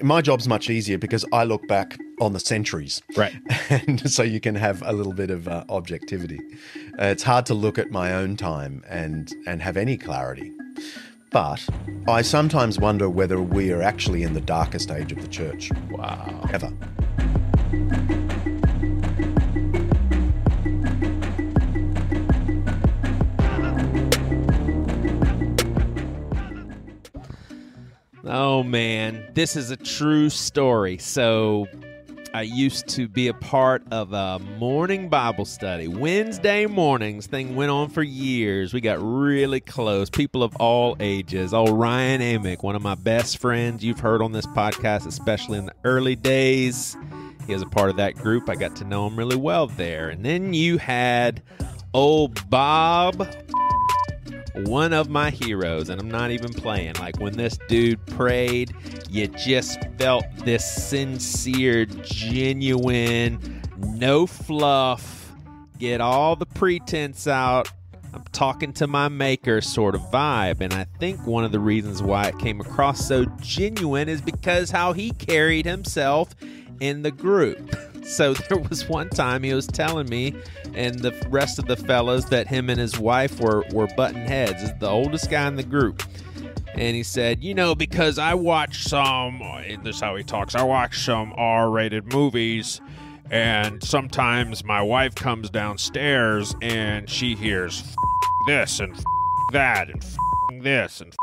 My job's much easier because I look back on the centuries. Right. And so you can have a little bit of objectivity. It's hard to look at my own time and have any clarity. But I sometimes wonder whether we are actually in the darkest age of the church. Wow. Ever. Oh, man, this is a true story. So I used to be a part of a morning Bible study. Wednesday mornings, thing went on for years. We got really close, people of all ages. Oh, Ryan Amick, one of my best friends you've heard on this podcast, especially in the early days. He was a part of that group. I got to know him really well there. And then you had old Bob, one of my heroes, and I'm not even playing. Like, when this dude prayed, you just felt this sincere, genuine, no fluff, get all the pretense out, I'm talking to my maker sort of vibe. And I think one of the reasons why it came across so genuine is because how he carried himself in the group. So there was one time he was telling me and the rest of the fellas that him and his wife were butting heads. He's the oldest guy in the group. And he said, you know, because I watch some, this is how he talks, I watch some R-rated movies, and sometimes my wife comes downstairs and she hears this and that and this and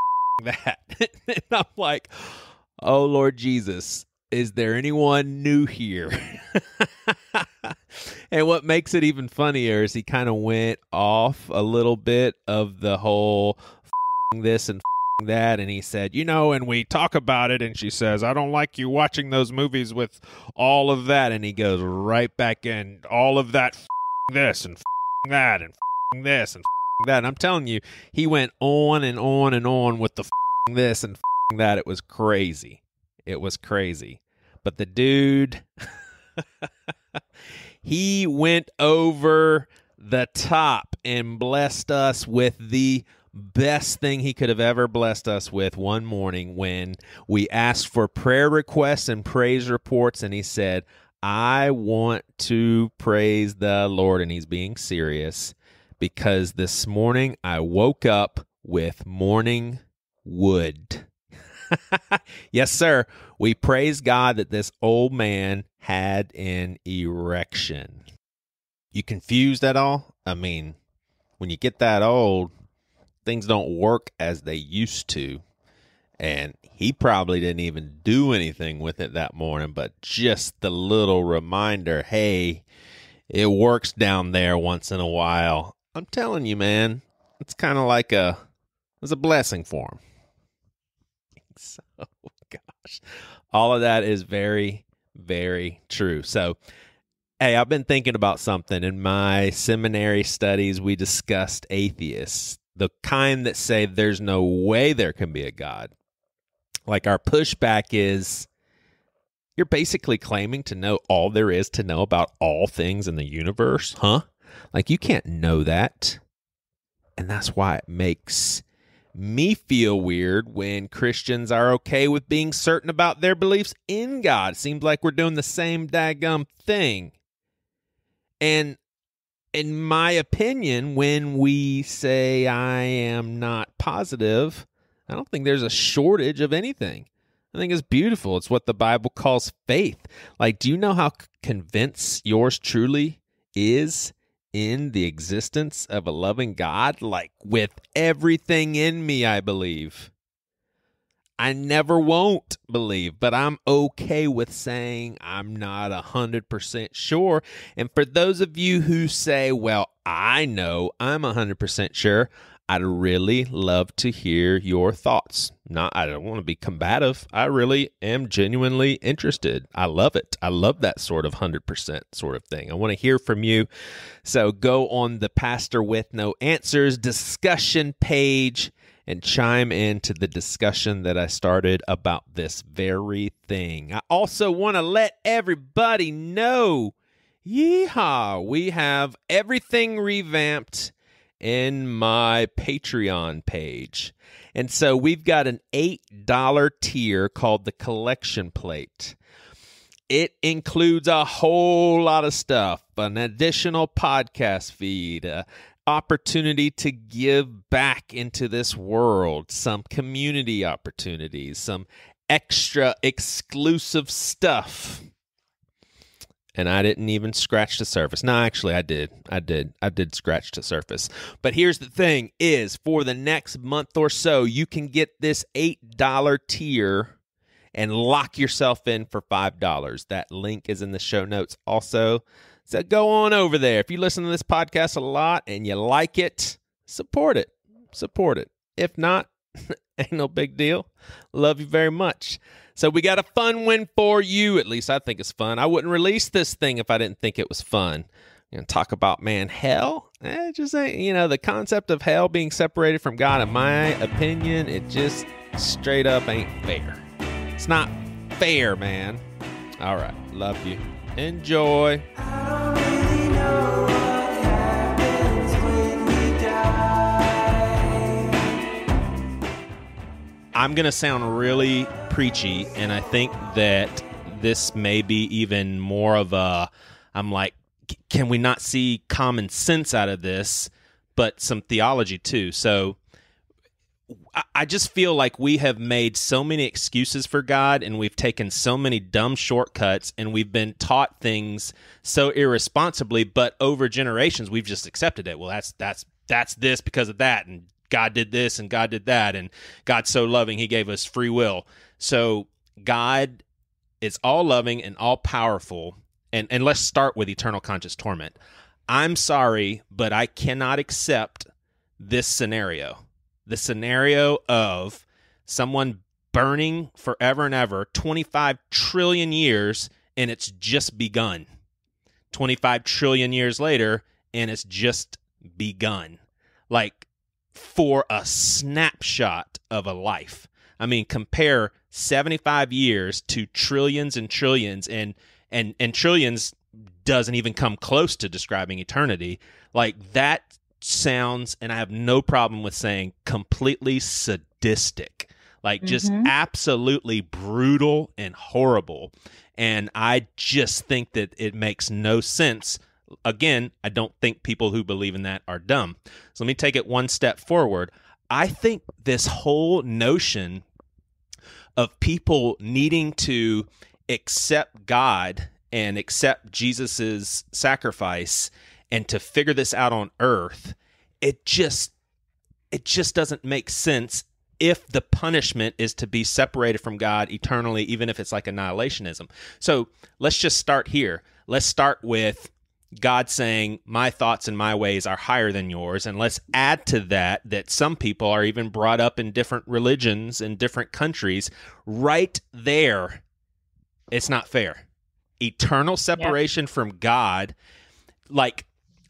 that. And I'm like, oh, Lord Jesus, is there anyone new here? And what makes it even funnier is he kind of went off a little bit of the whole this and that, and he said, you know, and we talk about it, and she says, I don't like you watching those movies with all of that, and he goes right back in, all of that this and that and this and that. And I'm telling you, he went on and on and on with the this and that. It was crazy. It was crazy. But the dude, he went over the top and blessed us with the best thing he could have ever blessed us with one morning when we asked for prayer requests and praise reports, and he said, I want to praise the Lord, and he's being serious, because this morning I woke up with morning wood. Yes, sir. We praise God that this old man had an erection. You confused at all? I mean, when you get that old, things don't work as they used to. And he probably didn't even do anything with it that morning, but just the little reminder, hey, it works down there once in a while. I'm telling you, man, it's kind of like it's a blessing for him. So, gosh, all of that is very, very true. So, hey, I've been thinking about something. In my seminary studies, we discussed atheists, the kind that say there's no way there can be a God. Like, our pushback is, you're basically claiming to know all there is to know about all things in the universe, huh? Like, you can't know that. And that's why it makes me feel weird when Christians are okay with being certain about their beliefs in God. Seems like we're doing the same daggum thing. And in my opinion, when we say I am not positive, I don't think there's a shortage of anything. I think it's beautiful. It's what the Bible calls faith. Like, do you know how convinced yours truly is in the existence of a loving God? Like, with everything in me, I believe. I never won't believe, but I'm okay with saying I'm not 100% sure. And for those of you who say, well, I know I'm 100% sure, I'd really love to hear your thoughts. I don't want to be combative. I really am genuinely interested. I love it. I love that sort of 100% sort of thing. I want to hear from you. So go on the Pastor with No Answers discussion page and chime into the discussion that I started about this very thing. I also want to let everybody know, yeehaw, we have everything revamped in my Patreon page. And so we've got an $8 tier called the Collection Plate. It includes a whole lot of stuff, an additional podcast feed, opportunity to give back into this world, some community opportunities, some extra exclusive stuff. And I didn't even scratch the surface. No, actually, I did. I did scratch the surface. But here's the thing is, for the next month or so, you can get this $8 tier and lock yourself in for $5. That link is in the show notes also. So go on over there. If you listen to this podcast a lot and you like it, support it. Support it. If not, ain't no big deal. Love you very much. So we got a fun one for you. At least I think it's fun. I wouldn't release this thing if I didn't think it was fun. You know, talk about, man, hell? It just ain't, the concept of hell being separated from God, in my opinion, it just straight up ain't fair. It's not fair, man. All right. Love you. Enjoy. I don't really know what happens when we die. I'm going to sound really preachy, and I think that this may be even more of a, I'm like, can we not see common sense out of this, but some theology too? So I just feel like we have made so many excuses for God, and we've taken so many dumb shortcuts, and we've been taught things so irresponsibly, but over generations, we've just accepted it. Well, that's this because of that, and God did this and God did that, and God's so loving, he gave us free will. So God is all loving and all powerful, and let's start with eternal conscious torment. I'm sorry, but I cannot accept this scenario. The scenario of someone burning forever and ever, 25 trillion years, and it's just begun. 25 trillion years later, and it's just begun. Like, for a snapshot of a life. I mean, compare 75 years to trillions and trillions, and trillions doesn't even come close to describing eternity. Like, that sounds, and I have no problem with saying, completely sadistic. Like, just absolutely brutal and horrible. And I just think that it makes no sense. Again, I don't think people who believe in that are dumb. So let me take it one step forward. I think this whole notion of people needing to accept God and accept Jesus's sacrifice and to figure this out on earth, it just doesn't make sense if the punishment is to be separated from God eternally, even if it's like annihilationism. So let's just start here. Let's start with God saying, my thoughts and my ways are higher than yours. And let's add to that some people are even brought up in different religions in different countries. Right there, it's not fair. Eternal separation from God. Like,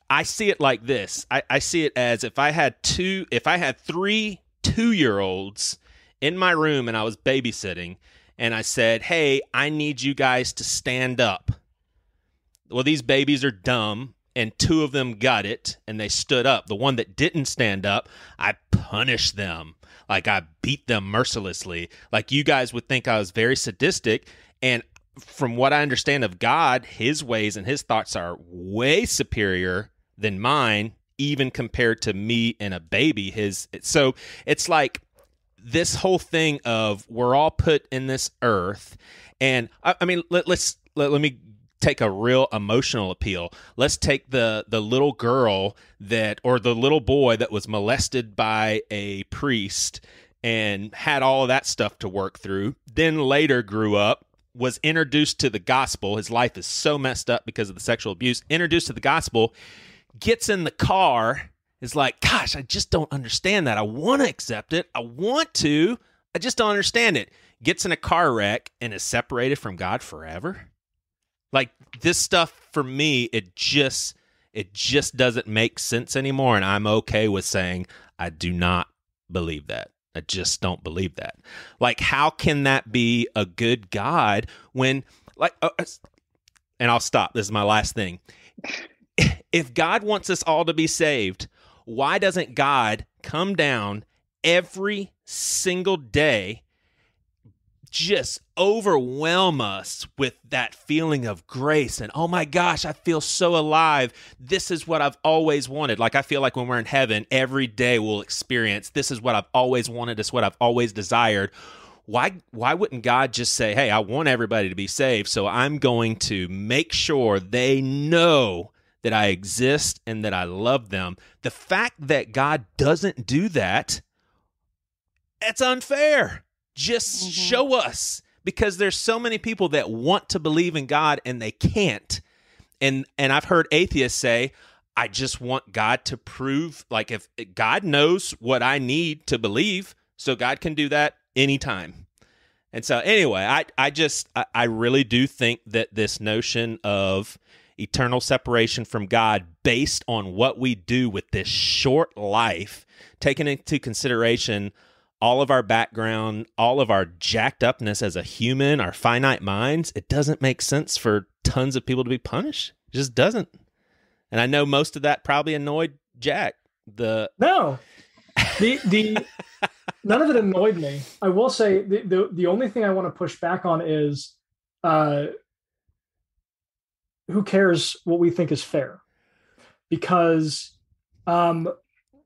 I see it like this. I see it as if I had 3 2-year-olds in my room and I was babysitting, and I said, hey, I need you guys to stand up. Well, these babies are dumb, and 2 of them got it, and they stood up. The one that didn't stand up, I punished them. Like, I beat them mercilessly. Like, you guys would think I was very sadistic, and from what I understand of God, his ways and his thoughts are way superior than mine, even compared to me and a baby. So it's like this whole thing of we're all put in this earth, and I mean, let me take a real emotional appeal. Let's take the little girl or the little boy that was molested by a priest and had all of that stuff to work through, then later grew up, was introduced to the gospel. His life is so messed up because of the sexual abuse. Introduced to the gospel, gets in the car, is like, gosh, I just don't understand that. I want to accept it. I want to. I just don't understand it. Gets in a car wreck and is separated from God forever. Like, this stuff for me, it just doesn't make sense anymore. And I'm okay with saying I do not believe that. I just don't believe that. Like, how can that be a good God when, like, and I'll stop. This is my last thing. If God wants us all to be saved, Why doesn't God come down every single day, just overwhelm us with that feeling of grace and, oh my gosh, I feel so alive. This is what I've always wanted. Like, I feel like when we're in heaven, every day we'll experience, this is what I've always wanted. It's what I've always desired. Why wouldn't God just say, hey, I want everybody to be saved, so I'm going to make sure they know that I exist and that I love them? The fact that God doesn't do that, it's unfair. Just show us, because there's so many people that want to believe in God and they can't. And I've heard atheists say, I just want God to prove, like, if God knows what I need to believe, so God can do that anytime. And so anyway, I really do think that this notion of eternal separation from God based on what we do with this short life, taking into consideration all of our background, all of our jacked upness as a human, our finite minds, it doesn't make sense for tons of people to be punished. It just doesn't. And I know most of that probably annoyed Jack. No, the none of it annoyed me. I will say the only thing I want to push back on is who cares what we think is fair? Because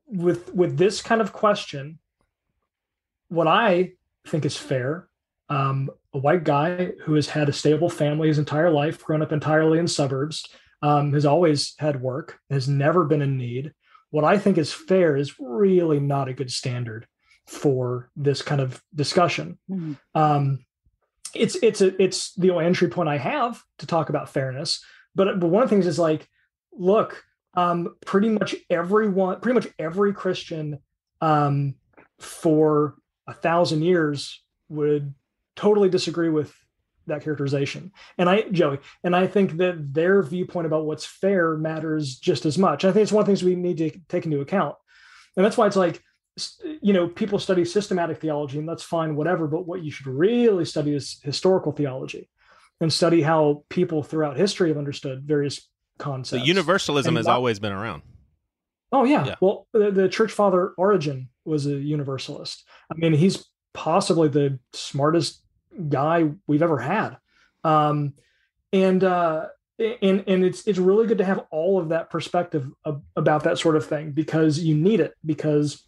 with this kind of question, what I think is fair, a white guy who has had a stable family his entire life, grown up entirely in suburbs, has always had work, has never been in need. What I think is fair is really not a good standard for this kind of discussion. Mm-hmm. It's the entry point I have to talk about fairness. But one of the things is, like, look, pretty much every Christian for 1,000 years would totally disagree with that characterization. And I think that their viewpoint about what's fair matters just as much. I think it's one of the things we need to take into account. And that's why it's like, people study systematic theology, and that's fine, whatever. But what you should really study is historical theology, and study how people throughout history have understood various concepts. So universalism has always been around. Oh, yeah. Well, the church father Origen was a universalist. I mean, he's possibly the smartest guy we've ever had. And it's really good to have all of that perspective about that sort of thing, because you need it. Because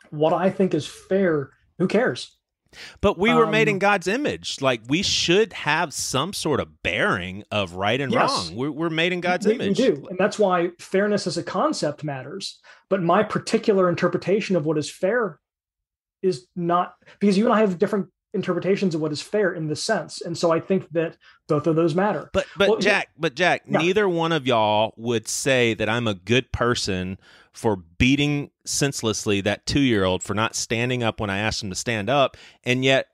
what I think is fair, who cares? But we were made in God's image. Like, we should have some sort of bearing of right and wrong. We're made in God's image. We do. And that's why fairness as a concept matters. But my particular interpretation of what is fair is not, because you and I have different interpretations of what is fair in this sense. And so I think that both of those matter. But Jack, neither one of y'all would say that I'm a good person for beating senselessly that 2-year-old for not standing up when I asked him to stand up. And yet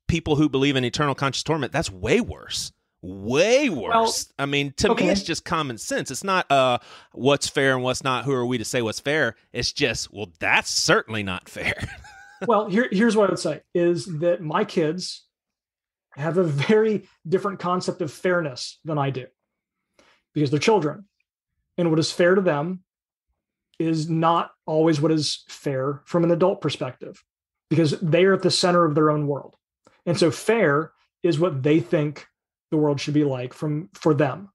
people who believe in eternal conscious torment, that's way worse. Way worse. Well, I mean, to me, it's just common sense. It's not what's fair and what's not. Who are we to say what's fair? It's just, well, that's certainly not fair. Well, here's what I would say is that my kids have a very different concept of fairness than I do, because they're children. And what is fair to them is not always what is fair from an adult perspective, because they are at the center of their own world. And so fair is what they think the world should be like for them.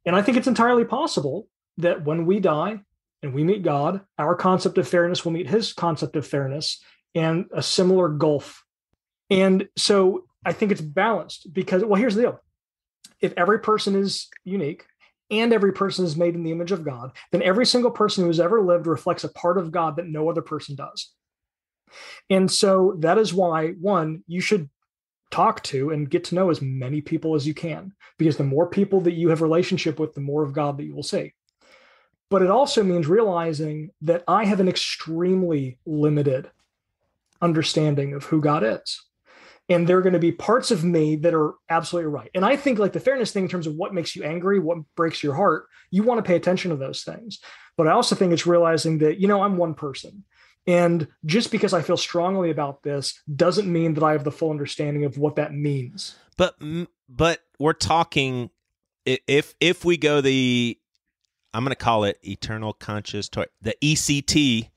And I think it's entirely possible that when we die and we meet God, our concept of fairness will meet his concept of fairness, and a similar gulf. And so I think it's balanced, because, well, here's the deal. If every person is unique and every person is made in the image of God, then every single person who has ever lived reflects a part of God that no other person does. And so that is why, one, you should talk to and get to know as many people as you can, because the more people that you have relationship with, the more of God that you will see. But it also means realizing that I have an extremely limited understanding of who God is. And there are going to be parts of me that are absolutely right. And I think, like, the fairness thing in terms of what makes you angry, what breaks your heart, you want to pay attention to those things. But I also think it's realizing that, I'm one person. And just because I feel strongly about this doesn't mean that I have the full understanding of what that means. But we're talking, if we go the I'm going to call it eternal conscious the ECT,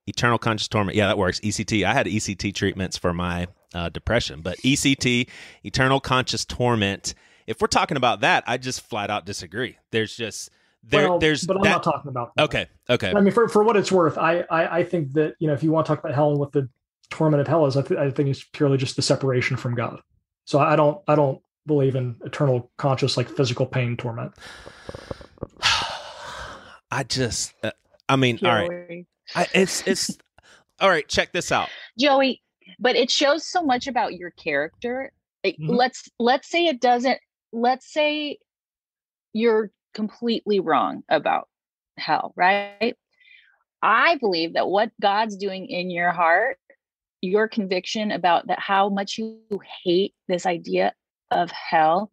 eternal conscious torment. Yeah, that works. ECT. I had ECT treatments for my depression, but ECT, eternal conscious torment. If we're talking about that, I just flat out disagree. There's just there's but I'm not talking about that. Okay. I mean, for what it's worth, I think that, if you want to talk about hell and what the torment of hell is, I think it's purely just the separation from God. So I don't believe in eternal conscious, like physical pain torment. I mean, all right. It's all right. Check this out, Joey. But it shows so much about your character. Mm-hmm. Let's say it doesn't. Let's say you're completely wrong about hell, right? I believe that what God's doing in your heart, your conviction about that, how much you hate this idea of hell,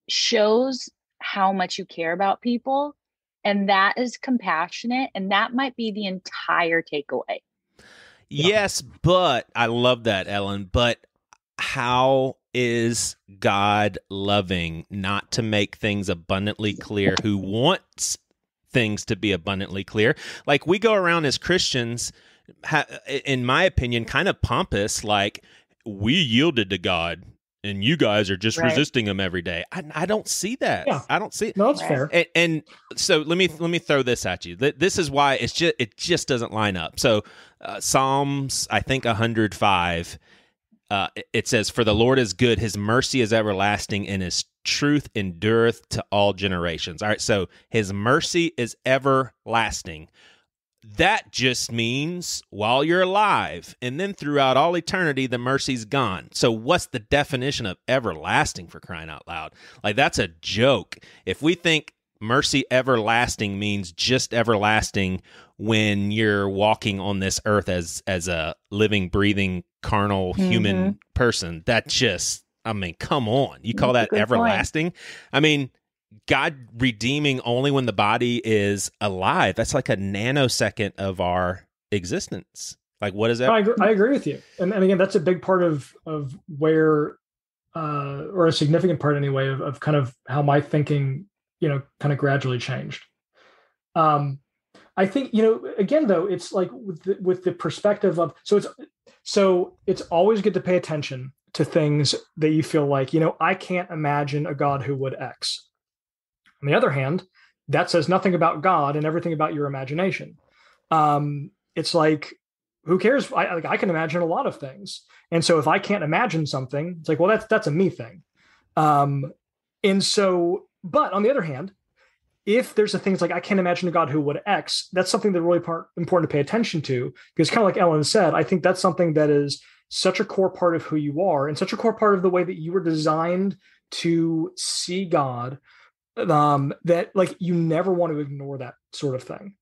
shows how much you care about people. And that is compassionate. And that might be the entire takeaway. Yes, but I love that, Ellen. But how is God loving not to make things abundantly clear, who wants things to be abundantly clear? Like, we go around as Christians, in my opinion, kind of pompous, like, we yielded to God and you guys are just resisting him every day. I don't see that. Yeah. I don't see it. No, that's fair. And so let me throw this at you. This is why it just doesn't line up. So Psalms, I think 105, it says, "For the Lord is good, his mercy is everlasting, and his truth endureth to all generations." All right, so his mercy is everlasting. That just means while you're alive, and then throughout all eternity, the mercy's gone. So what's the definition of everlasting, for crying out loud? Like, that's a joke. If we think mercy everlasting means just everlasting when you're walking on this earth as a living, breathing, carnal human person, that just, I mean, come on. You call that everlasting? Point. I mean, God redeeming only when the body is alive. That's like a nanosecond of our existence. Like, what is that? I agree with you. And again, that's a big part of where, or a significant part anyway, of kind of how my thinking, kind of gradually changed. I think, again, though, it's like with the perspective of, so it's always good to pay attention to things that you feel like, I can't imagine a God who would X. On the other hand, that says nothing about God and everything about your imagination. It's like, who cares? I can imagine a lot of things. And so if I can't imagine something, it's like, well, that's a me thing. And so, but on the other hand, if there's a things like, I can't imagine a God who would X, that's something that's really important to pay attention to, because kind of like Ellen said, I think that's something that is such a core part of who you are and such a core part of the way that you were designed to see God, that like you never want to ignore that sort of thing.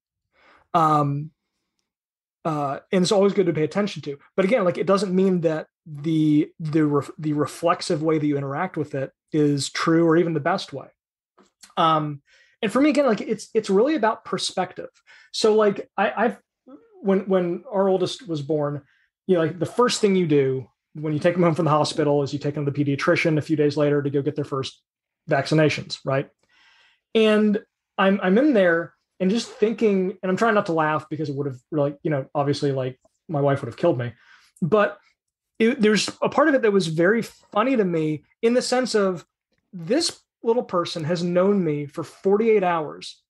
And it's always good to pay attention to. But again, like, it doesn't mean that the reflexive way that you interact with it is true or even the best way. And for me, again, like, it's really about perspective. So like when our oldest was born, like, the first thing you do when you take him home from the hospital is you take him to the pediatrician a few days later to go get their first vaccinations, right? And I'm in there and just thinking, and I'm trying not to laugh because it would have really, obviously, like, my wife would have killed me. But there's a part of it that was very funny to me, in the sense of, this little person has known me for 48 hours.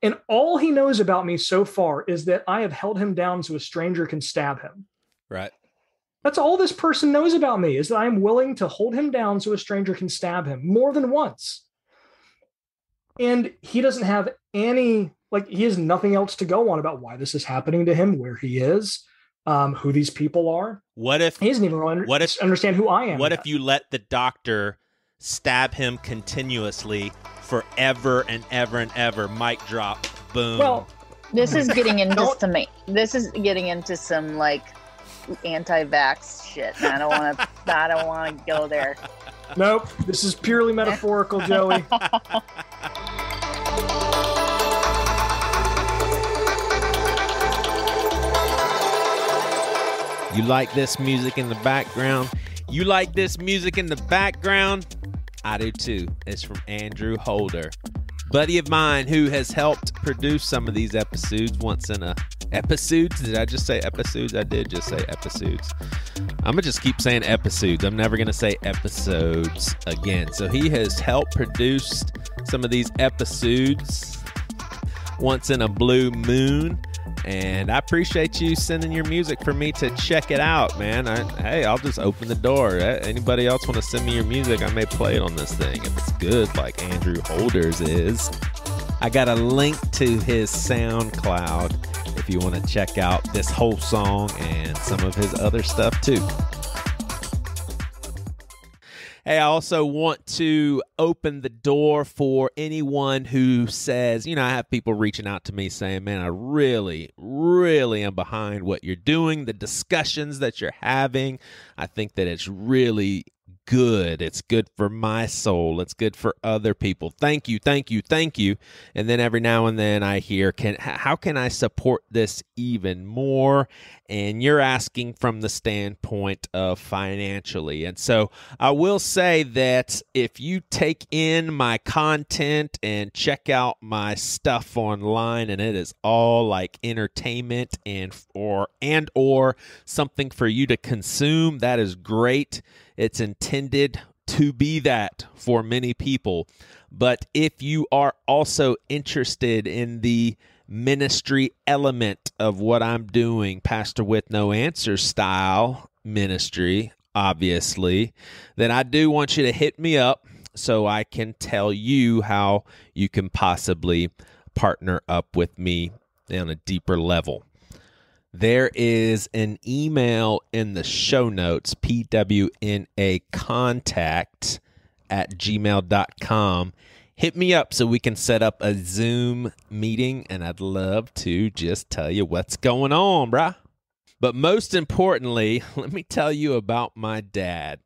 And all he knows about me so far is that I have held him down so a stranger can stab him. Right. That's all this person knows about me, is that I'm willing to hold him down so a stranger can stab him more than once. And he doesn't have he has nothing else to go on about why this is happening to him, where he is, who these people are. What if he doesn't even understand who I am? What if you let the doctor stab him continuously forever and ever and ever? Mic drop. Boom. Well, this is getting into some like anti-vax shit. I don't want to go there. Nope. This is purely metaphorical, Joey. You like this music in the background? You like this music in the background? I do too. It's from Andrew Holder. buddy of mine who has helped produce some of these episodes once in a episodes. Did I just say episodes? I did just say episodes. I'm gonna just keep saying episodes. I'm never gonna say episodes again. So he has helped produce some of these episodes once in a blue moon. And I appreciate you sending your music for me to check it out, man. Hey, I'll just open the door. Anybody else want to send me your music? I may play it on this thing if it's good, like Andrew Holder's is. I got a link to his SoundCloud if you want to check out this whole song and some of his other stuff too. Hey, I also want to open the door for anyone who says, I have people reaching out to me saying, man, I really, really am behind what you're doing, the discussions that you're having. I think that it's really good. It's good for my soul. It's good for other people. Thank you, thank you, thank you. And then every now and then I hear, how can I support this even more? And you're asking from the standpoint of financially. And so I will say that if you take in my content and check out my stuff online, and it is all like entertainment and or something for you to consume, that is great. It's intended to be that for many people. But if you are also interested in the ministry element of what I'm doing, Pastor with No Answer style ministry, obviously, then I do want you to hit me up so I can tell you how you can possibly partner up with me on a deeper level. There is an email in the show notes, pwnacontact@gmail.com. Hit me up so we can set up a Zoom meeting, and I'd love to just tell you what's going on, brah. But most importantly, let me tell you about my dad.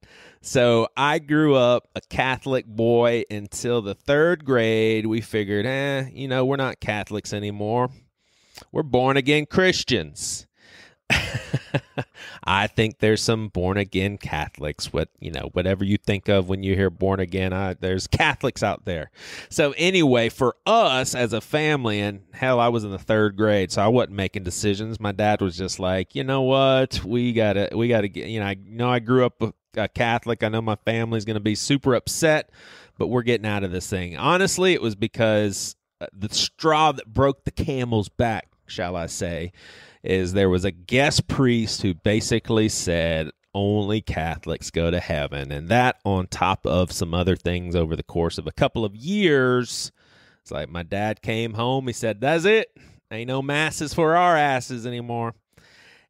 So I grew up a Catholic boy until the 3rd grade. We figured, we're not Catholics anymore. We're born-again Christians. I think there's some born-again Catholics. Whatever you think of when you hear born-again, there's Catholics out there. So anyway, for us as a family, and hell, I was in the 3rd grade, so I wasn't making decisions. My dad was just like, you know what, we gotta get. I grew up a Catholic. I know my family's gonna be super upset, but we're getting out of this thing. Honestly, it was because the straw that broke the camel's back, shall I say, is there was a guest priest who basically said only Catholics go to heaven. And that, on top of some other things over the course of a couple of years, it's like my dad came home. He said, that's it. Ain't no masses for our asses anymore.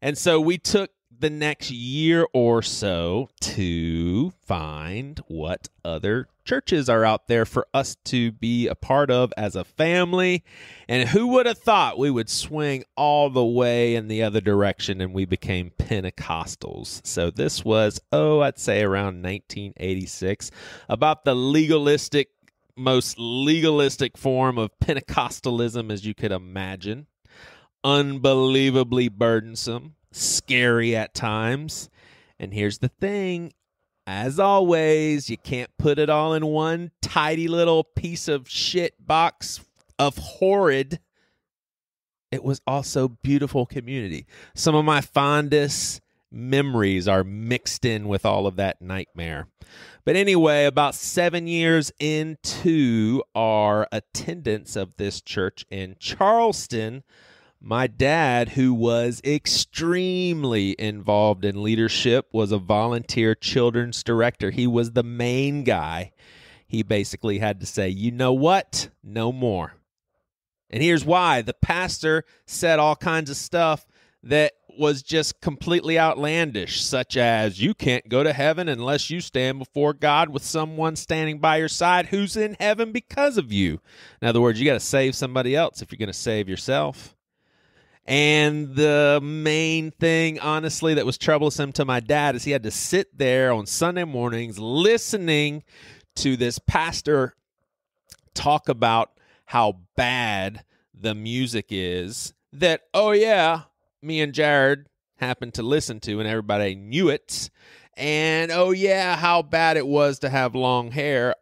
And so we took the next year or so to find what other churches are out there for us to be a part of as a family. And who would have thought we would swing all the way in the other direction and we became Pentecostals. So this was, I'd say around 1986, about the most legalistic form of Pentecostalism as you could imagine. Unbelievably burdensome, scary at times. And here's the thing. As always, you can't put it all in one tidy little piece of shit box of horrid. It was also beautiful community. Some of my fondest memories are mixed in with all of that nightmare. But anyway, about 7 years into our attendance of this church in Charleston, my dad, who was extremely involved in leadership, was a volunteer children's director. He was the main guy. He basically had to say, you know what? No more. And here's why. The pastor said all kinds of stuff that was just completely outlandish, such as you can't go to heaven unless you stand before God with someone standing by your side who's in heaven because of you. In other words, you got to save somebody else if you're going to save yourself. And the main thing, honestly, that was troublesome to my dad is he had to sit there on Sunday mornings listening to this pastor talk about how bad the music is that, me and Jared happened to listen to and everybody knew it. And, how bad it was to have long hair.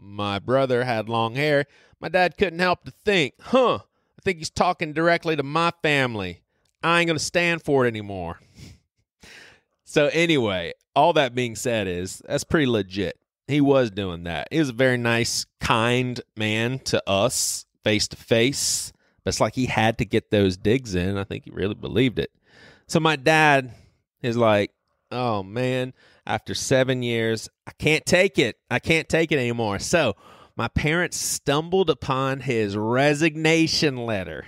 my brother had long hair, my dad couldn't help to think, I think he's talking directly to my family. I ain't going to stand for it anymore. So anyway, all that being said that's pretty legit. He was doing that. He was a very nice, kind man to us face to face. But it's like he had to get those digs in. I think he really believed it. So my dad is like, oh, man, after 7 years, I can't take it. I can't take it anymore. So my parents stumbled upon his resignation letter.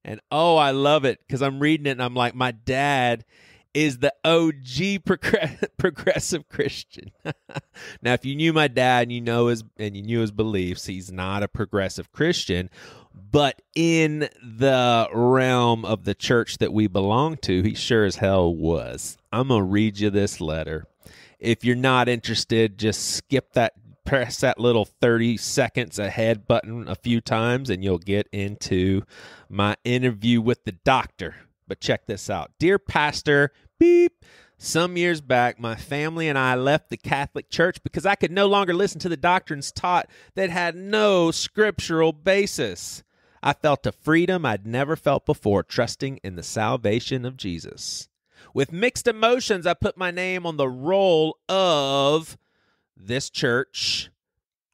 And, I love it because I'm reading it and I'm like, my dad is the OG progressive Christian. Now, if you knew my dad and you knew his beliefs, he's not a progressive Christian. But in the realm of the church that we belong to, he sure as hell was. I'm going to read you this letter. If you're not interested, just press that little 30 seconds ahead button a few times, and you'll get into my interview with the doctor. But check this out. Dear Pastor, beep. Some years back, my family and I left the Catholic Church because I could no longer listen to the doctrines taught that had no scriptural basis. I felt a freedom I'd never felt before, trusting in the salvation of Jesus. With mixed emotions, I put my name on the roll of this church.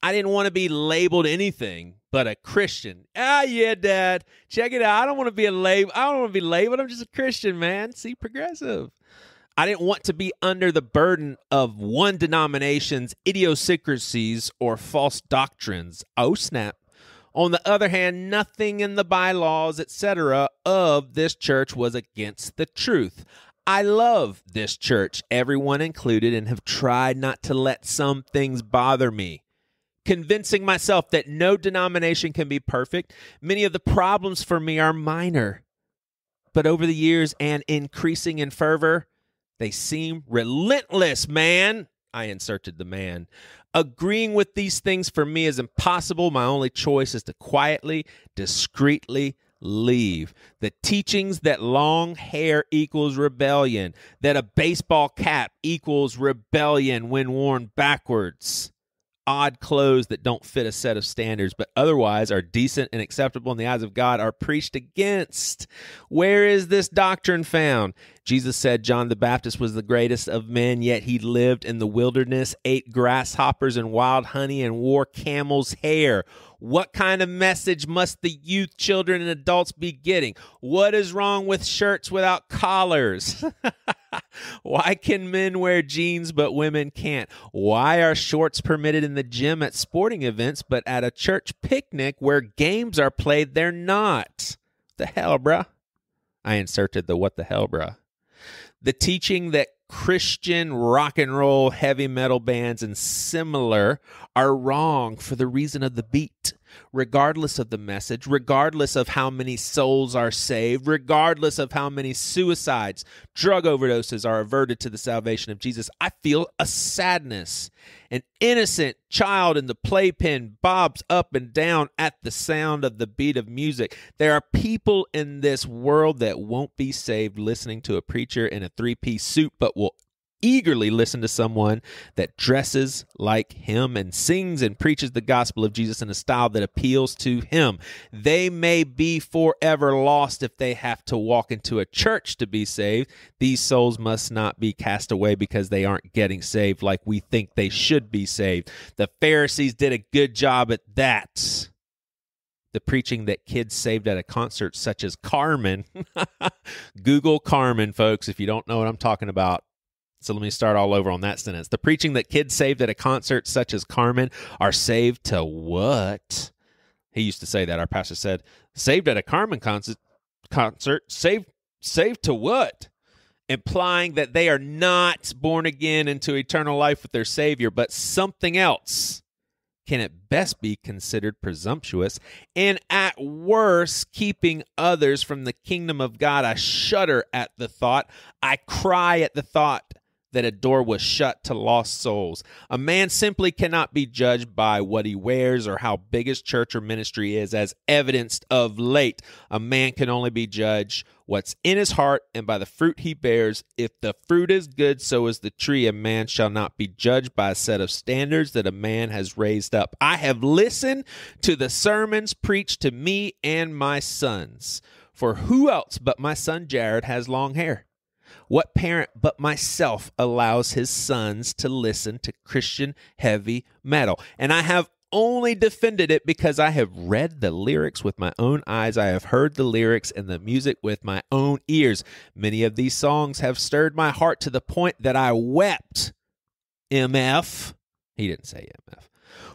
I didn't want to be labeled anything but a Christian. Yeah, Dad. Check it out. I don't want to be labeled. I'm just a Christian, man. See, progressive. I didn't want to be under the burden of one denomination's idiosyncrasies or false doctrines. Oh, snap. On the other hand, nothing in the bylaws, etc., of this church was against the truth. I love this church, everyone included, and have tried not to let some things bother me. Convincing myself that no denomination can be perfect, many of the problems for me are minor. But over the years and increasing in fervor, they seem relentless, man. I inserted the man. Agreeing with these things for me is impossible. My only choice is to quietly, discreetly leave. The teachings that long hair equals rebellion, that a baseball cap equals rebellion when worn backwards, odd clothes that don't fit a set of standards but otherwise are decent and acceptable in the eyes of God are preached against. Where is this doctrine found? Jesus said John the Baptist was the greatest of men, yet he lived in the wilderness, ate grasshoppers and wild honey, and wore camel's hair. What kind of message must the youth, children, and adults be getting? What is wrong with shirts without collars? Why can men wear jeans but women can't? Why are shorts permitted in the gym at sporting events but at a church picnic where games are played they're not? The hell, bruh? I inserted the what the hell, bruh. The teaching that Christian rock and roll, heavy metal bands and similar are wrong for the reason of the beat, regardless of the message, regardless of how many souls are saved, regardless of how many suicides, drug overdoses are averted to the salvation of Jesus. I feel a sadness. An innocent child in the playpen bobs up and down at the sound of the beat of music. There are people in this world that won't be saved listening to a preacher in a three-piece suit, but will eagerly listen to someone that dresses like him and sings and preaches the gospel of Jesus in a style that appeals to him. They may be forever lost if they have to walk into a church to be saved. These souls must not be cast away because they aren't getting saved like we think they should be saved. The Pharisees did a good job at that. The preaching that kids saved at a concert such as Carmen. Google Carmen, folks, if you don't know what I'm talking about. So let me start all over on that sentence. The preaching that kids saved at a concert such as Carmen are saved to what? He used to say that. Our pastor said, saved at a Carmen concert, saved to what? Implying that they are not born again into eternal life with their Savior, but something else. Can at best be considered presumptuous, and at worst, keeping others from the kingdom of God. I shudder at the thought. I cry at the thought that a door was shut to lost souls. A man simply cannot be judged by what he wears or how big his church or ministry is, as evidenced of late. A man can only be judged what's in his heart and by the fruit he bears. If the fruit is good, so is the tree. A man shall not be judged by a set of standards that a man has raised up. I have listened to the sermons preached to me and my sons. For who else but my son Jared has long hair? What parent but myself allows his sons to listen to Christian heavy metal? And I have only defended it because I have read the lyrics with my own eyes. I have heard the lyrics and the music with my own ears. Many of these songs have stirred my heart to the point that I wept. MF. He didn't say MF.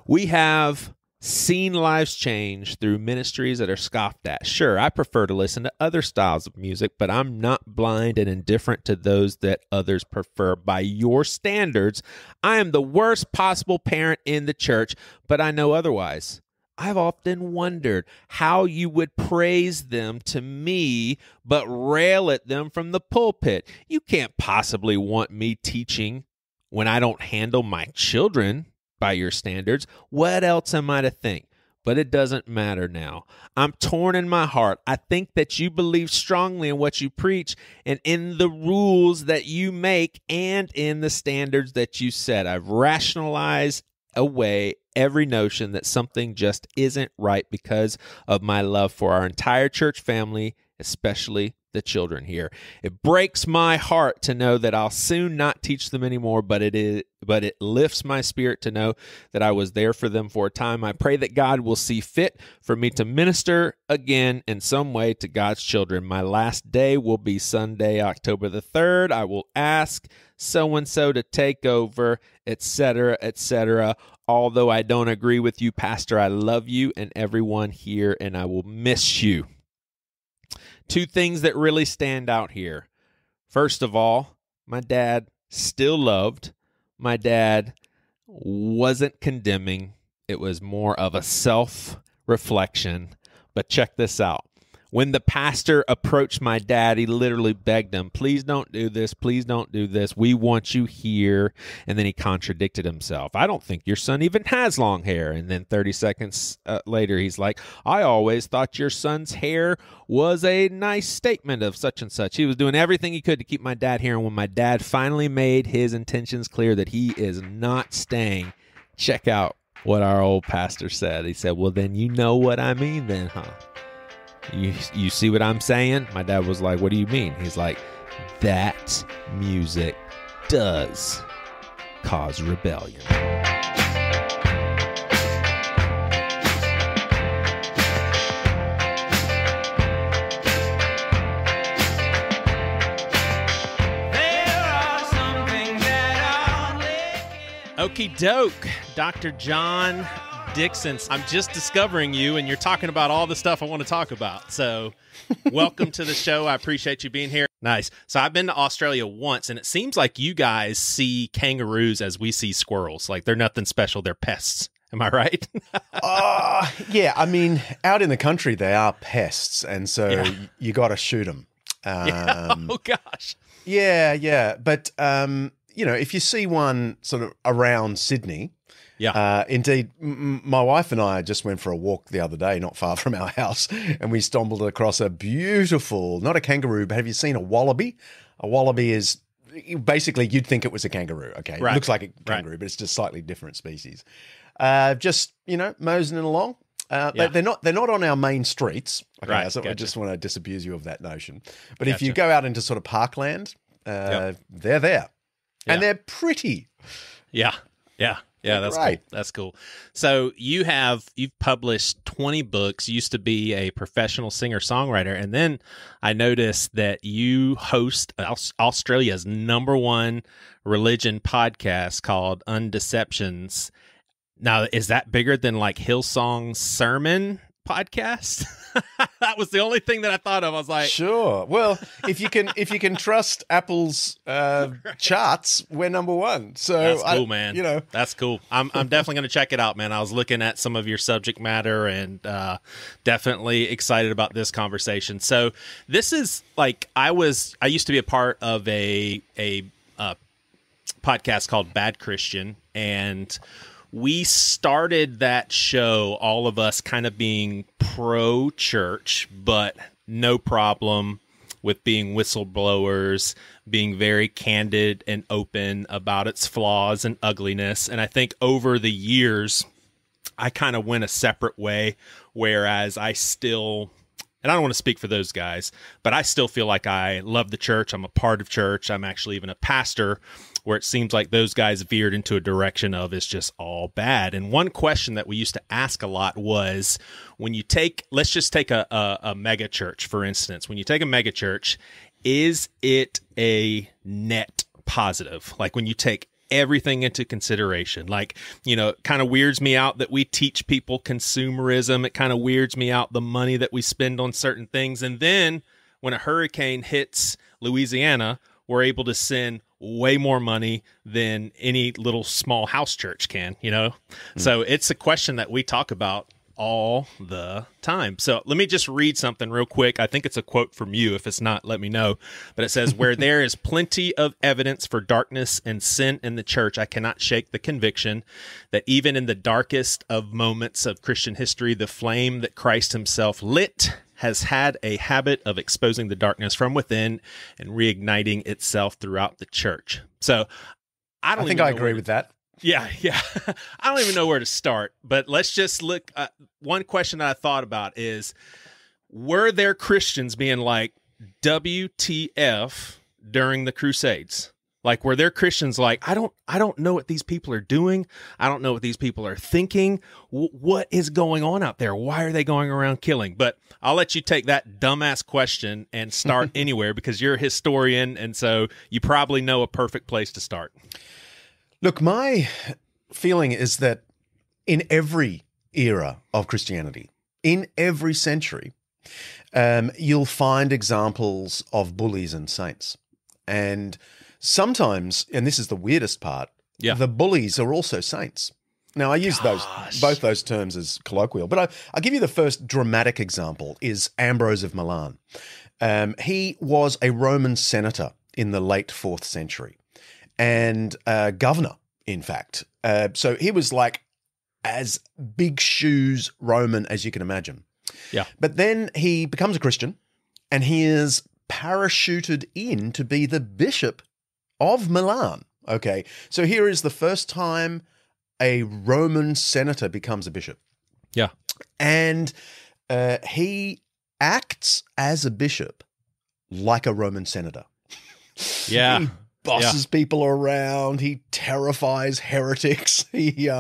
We have seen lives change through ministries that are scoffed at. Sure, I prefer to listen to other styles of music, but I'm not blind and indifferent to those that others prefer. By your standards, I am the worst possible parent in the church, but I know otherwise. I've often wondered how you would praise them to me, but rail at them from the pulpit. You can't possibly want me teaching when I don't handle my children by your standards. What else am I to think? But it doesn't matter now. I'm torn in my heart. I think that you believe strongly in what you preach and in the rules that you make and in the standards that you set. I've rationalized away every notion that something just isn't right because of my love for our entire church family, especially the children here. It breaks my heart to know that I'll soon not teach them anymore, but it lifts my spirit to know that I was there for them for a time. I pray that God will see fit for me to minister again in some way to God's children. My last day will be Sunday, October the 3rd. I will ask so-and-so to take over, etc., etc. Although I don't agree with you, Pastor, I love you and everyone here, and I will miss you. Two things that really stand out here. First of all, my dad still loved. My dad wasn't condemning. It was more of a self-reflection. But check this out. When the pastor approached my dad, he literally begged him, please don't do this. Please don't do this. We want you here. And then he contradicted himself. I don't think your son even has long hair. And then 30 seconds later, he's like, I always thought your son's hair was a nice statement of such and such. He was doing everything he could to keep my dad here. And when my dad finally made his intentions clear that he is not staying, check out what our old pastor said. He said, well, then you know what I mean then, huh? You see what I'm saying? My dad was like, what do you mean? He's like, that music does cause rebellion. Okie doke, Dr. John Dickson. I'm just discovering you, and you're talking about all the stuff I want to talk about. So welcome to the show. I appreciate you being here. Nice. So I've been to Australia once, and it seems like you guys see kangaroos as we see squirrels. Like they're nothing special. They're pests. Am I right? Yeah. I mean, out in the country, they are pests, and so you got to shoot them. Oh, gosh. Yeah. But, you know, if you see one sort of around Sydney, indeed, my wife and I just went for a walk the other day, not far from our house, and we stumbled across a beautiful, not a kangaroo, but have you seen a wallaby? A wallaby is basically, you'd think it was a kangaroo. Okay, right. It looks like a kangaroo, but it's just slightly different species. Just, you know, moseying along. They're not on our main streets. Okay, right, so gotcha. I just want to disabuse you of that notion. But if you go out into sort of parkland, they're there, and they're pretty. Yeah, that's great. cool. That's cool. So you've published 20 books. You used to be a professional singer-songwriter, and then I noticed that you host Australia's #1 religion podcast called Undeceptions. Now, is that bigger than like Hillsong's sermon podcast? That was the only thing that I thought of. I was like, sure. Well, if you can trust Apple's charts, we're #1. So that's cool, man. You know, that's cool. I'm definitely going to check it out, man. I was looking at some of your subject matter and definitely excited about this conversation. So this is like I used to be a part of a podcast called Bad Christian, and we started that show, all of us kind of being pro-church, but no problem with being whistleblowers, being very candid and open about its flaws and ugliness. And I think over the years, I kind of went a separate way, whereas I still, and I don't want to speak for those guys, but I still feel like I love the church. I'm a part of church. I'm actually even a pastor, where it seems like those guys veered into a direction of it's just all bad. And one question that we used to ask a lot was, when you take, let's just take a mega church, for instance. When you take a mega church, is it a net positive? Like when you take everything into consideration, like, you know, it kind of weirds me out that we teach people consumerism. It kind of weirds me out the money that we spend on certain things. And then when a hurricane hits Louisiana, we're able to send way more money than any little small house church can, you know? So it's a question that we talk about all the time. So let me just read something real quick. I think it's a quote from you. If it's not, let me know. But it says, where there is plenty of evidence for darkness and sin in the church, I cannot shake the conviction that even in the darkest of moments of Christian history, the flame that Christ himself lit has had a habit of exposing the darkness from within and reigniting itself throughout the church. So I think I agree with that. Yeah. I don't even know where to start, but let's just look. One question that I thought about is, were there Christians being like, WTF during the Crusades? Like, were there Christians like, I don't know what these people are doing. I don't know what these people are thinking. What is going on out there? Why are they going around killing? But I'll let you take that dumbass question and start anywhere, because you're a historian, and so you probably know a perfect place to start. Look, my feeling is that in every era of Christianity, in every century, you'll find examples of bullies and saints. And sometimes, and this is the weirdest part, the bullies are also saints. Now, I use both those terms as colloquial, but I'll give you the first dramatic example is Ambrose of Milan. He was a Roman senator in the late 4th century. And governor, in fact. So he was like as big shoes Roman as you can imagine. Yeah. But then he becomes a Christian, and he is parachuted in to be the bishop of Milan. Okay, so here is the first time a Roman senator becomes a bishop. Yeah. And he acts as a bishop like a Roman senator. Yeah. He bosses people around. He terrifies heretics. He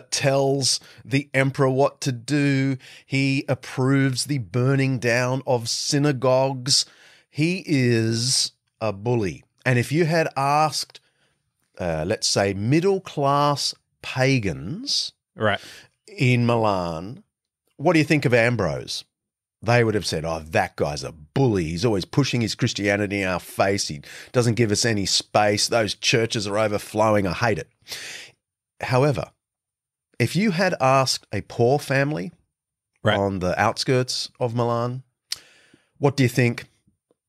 tells the emperor what to do. He approves the burning down of synagogues. He is a bully. And if you had asked, let's say, middle-class pagans in Milan, what do you think of Ambrose? They would have said, oh, that guy's a bully. He's always pushing his Christianity in our face. He doesn't give us any space. Those churches are overflowing. I hate it. However, if you had asked a poor family on the outskirts of Milan, what do you think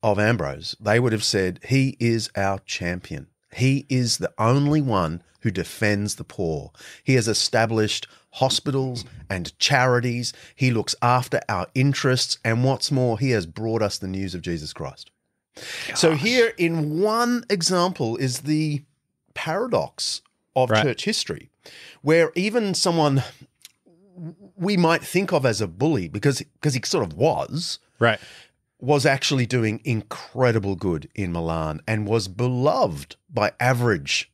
of Ambrose? They would have said, he is our champion. He is the only one who defends the poor. He has established hospitals and charities. He looks after our interests. And what's more, he has brought us the news of Jesus Christ. Gosh. So here in one example is the paradox of church history, where even someone we might think of as a bully, because he sort of was actually doing incredible good in Milan and was beloved by average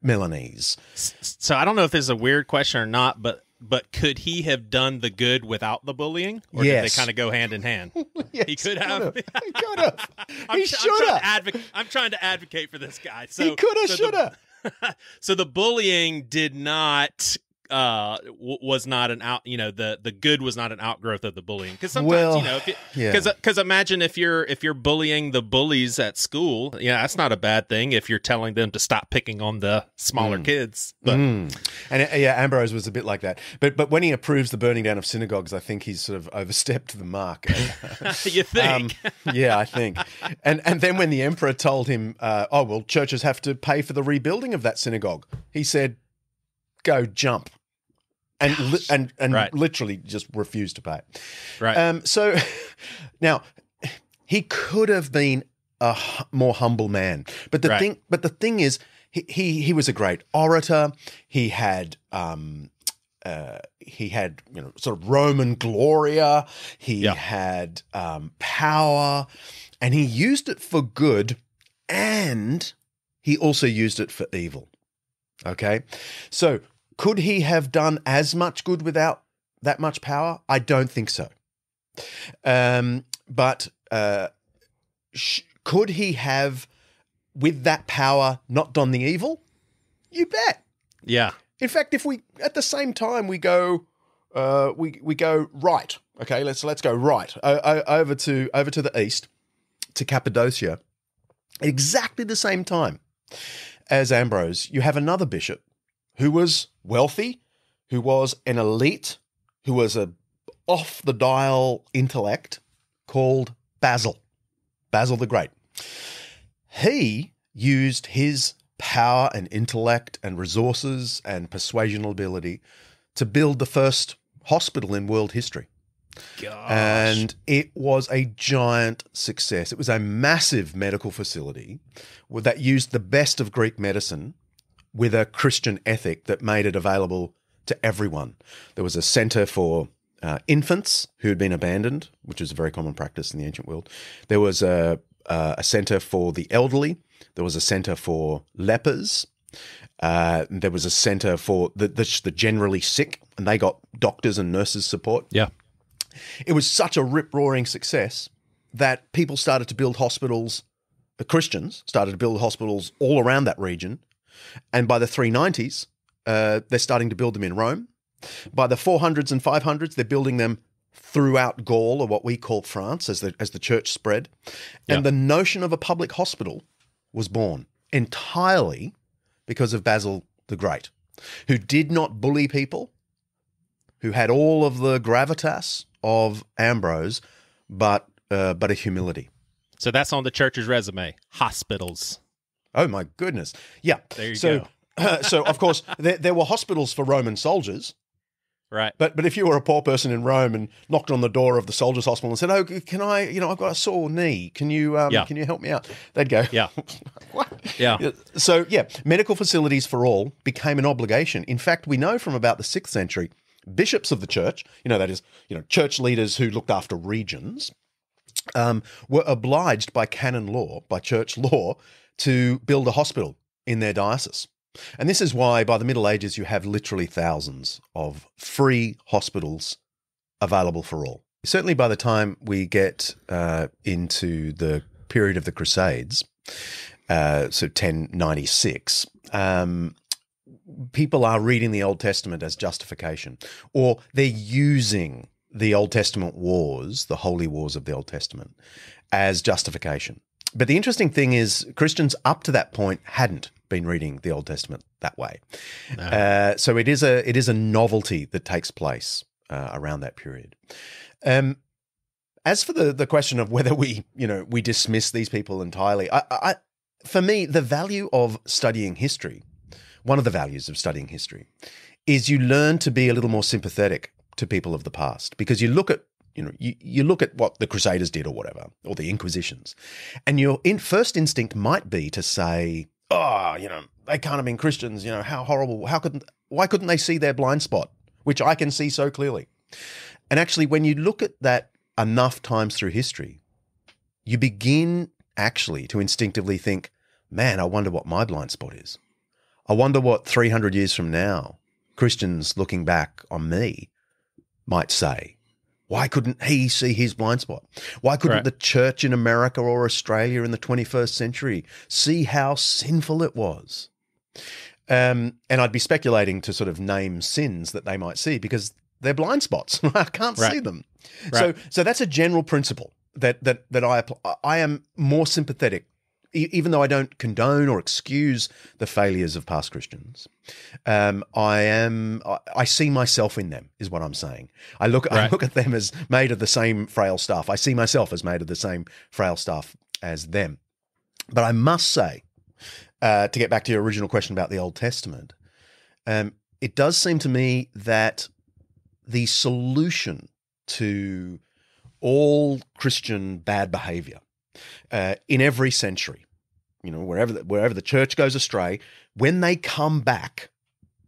Milanese. So I don't know if this is a weird question or not, but could he have done the good without the bullying? Or did they kind of go hand in hand? Yes, he could have. He could have. He should have. I'm trying to advocate for this guy. So, he could have, should have. So the bullying did not was not an out, the good was not an outgrowth of the bullying. Because sometimes, Well, because imagine if you're bullying the bullies at school, that's not a bad thing if you're telling them to stop picking on the smaller kids. But And Ambrose was a bit like that. But when he approves the burning down of synagogues, I think he's sort of overstepped the mark. You think? Yeah, I think. And then when the emperor told him, churches have to pay for the rebuilding of that synagogue, he said, "Go jump." And Right. literally just refused to pay. Right. So now he could have been a more humble man, but the thing is, he was a great orator. He had sort of Roman gloria. He had power, and he used it for good, and he also used it for evil. Okay, so could he have done as much good without that much power? I don't think so. But could he have, with that power, not done the evil? You bet. Yeah. In fact, if we at the same time we go right. Okay, let's go right over to the east to Cappadocia. At exactly the same time as Ambrose, you have another bishop who was wealthy, who was an elite, who was a off-the-dial intellect, called Basil the Great. He used his power and intellect and resources and persuasional ability to build the first hospital in world history. Gosh. And it was a giant success. It was a massive medical facility that used the best of Greek medicine with a Christian ethic that made it available to everyone. There was a center for infants who had been abandoned, which was a very common practice in the ancient world. There was a center for the elderly. There was a center for lepers. There was a center for the generally sick, and they got doctors and nurses support. Yeah. It was such a rip-roaring success that people started to build hospitals, the Christians started to build hospitals all around that region. And by the 390s, they're starting to build them in Rome. By the 400s and 500s, they're building them throughout Gaul, or what we call France, as the church spread. And the notion of a public hospital was born entirely because of Basil the Great, who did not bully people, who had all of the gravitas of Ambrose, but a humility. So that's on the church's resume. Hospitals. Oh my goodness! Yeah. There you go. So of course there were hospitals for Roman soldiers, Right. But if you were a poor person in Rome and knocked on the door of the soldiers' hospital and said, "Oh, can I? I've got a sore knee. Can you help me out?" They'd go, Yeah. "What?" Yeah. So medical facilities for all became an obligation. In fact, we know from about the 6th century, bishops of the church, that is, church leaders who looked after regions, were obliged by canon law, by church law, to build a hospital in their diocese. And this is why by the Middle Ages you have literally thousands of free hospitals available for all. Certainly by the time we get into the period of the Crusades, so 1096, people are reading the Old Testament as justification, or they're using the Old Testament wars, the holy wars of the Old Testament, as justification. But the interesting thing is Christians up to that point hadn't been reading the Old Testament that way. No. So it is a novelty that takes place around that period. As for the question of whether we dismiss these people entirely, I for me, the value of studying history, one of the values of studying history, is you learn to be a little more sympathetic to people of the past, because you look at you look at what the Crusaders did or whatever, or the Inquisitions, and your first instinct might be to say, "Oh, they can't have been Christians. How horrible! Why couldn't they see their blind spot, which I can see so clearly?" And actually, when you look at that enough times through history, you begin actually to instinctively think, "Man, I wonder what my blind spot is. I wonder what 300 years from now, Christians looking back on me might say. Why couldn't he see his blind spot? Why couldn't the church in America or Australia in the 21st century see how sinful it was?" And I'd be speculating to sort of name sins that they might see because they're blind spots. I can't see them. Right. So that's a general principle that I apply. I am more sympathetic, even though I don't condone or excuse the failures of past Christians. I see myself in them, is what I'm saying. I look at them as made of the same frail stuff. I see myself as made of the same frail stuff as them. But I must say, to get back to your original question about the Old Testament, it does seem to me that the solution to all Christian bad behavior in every century, wherever the church goes astray, when they come back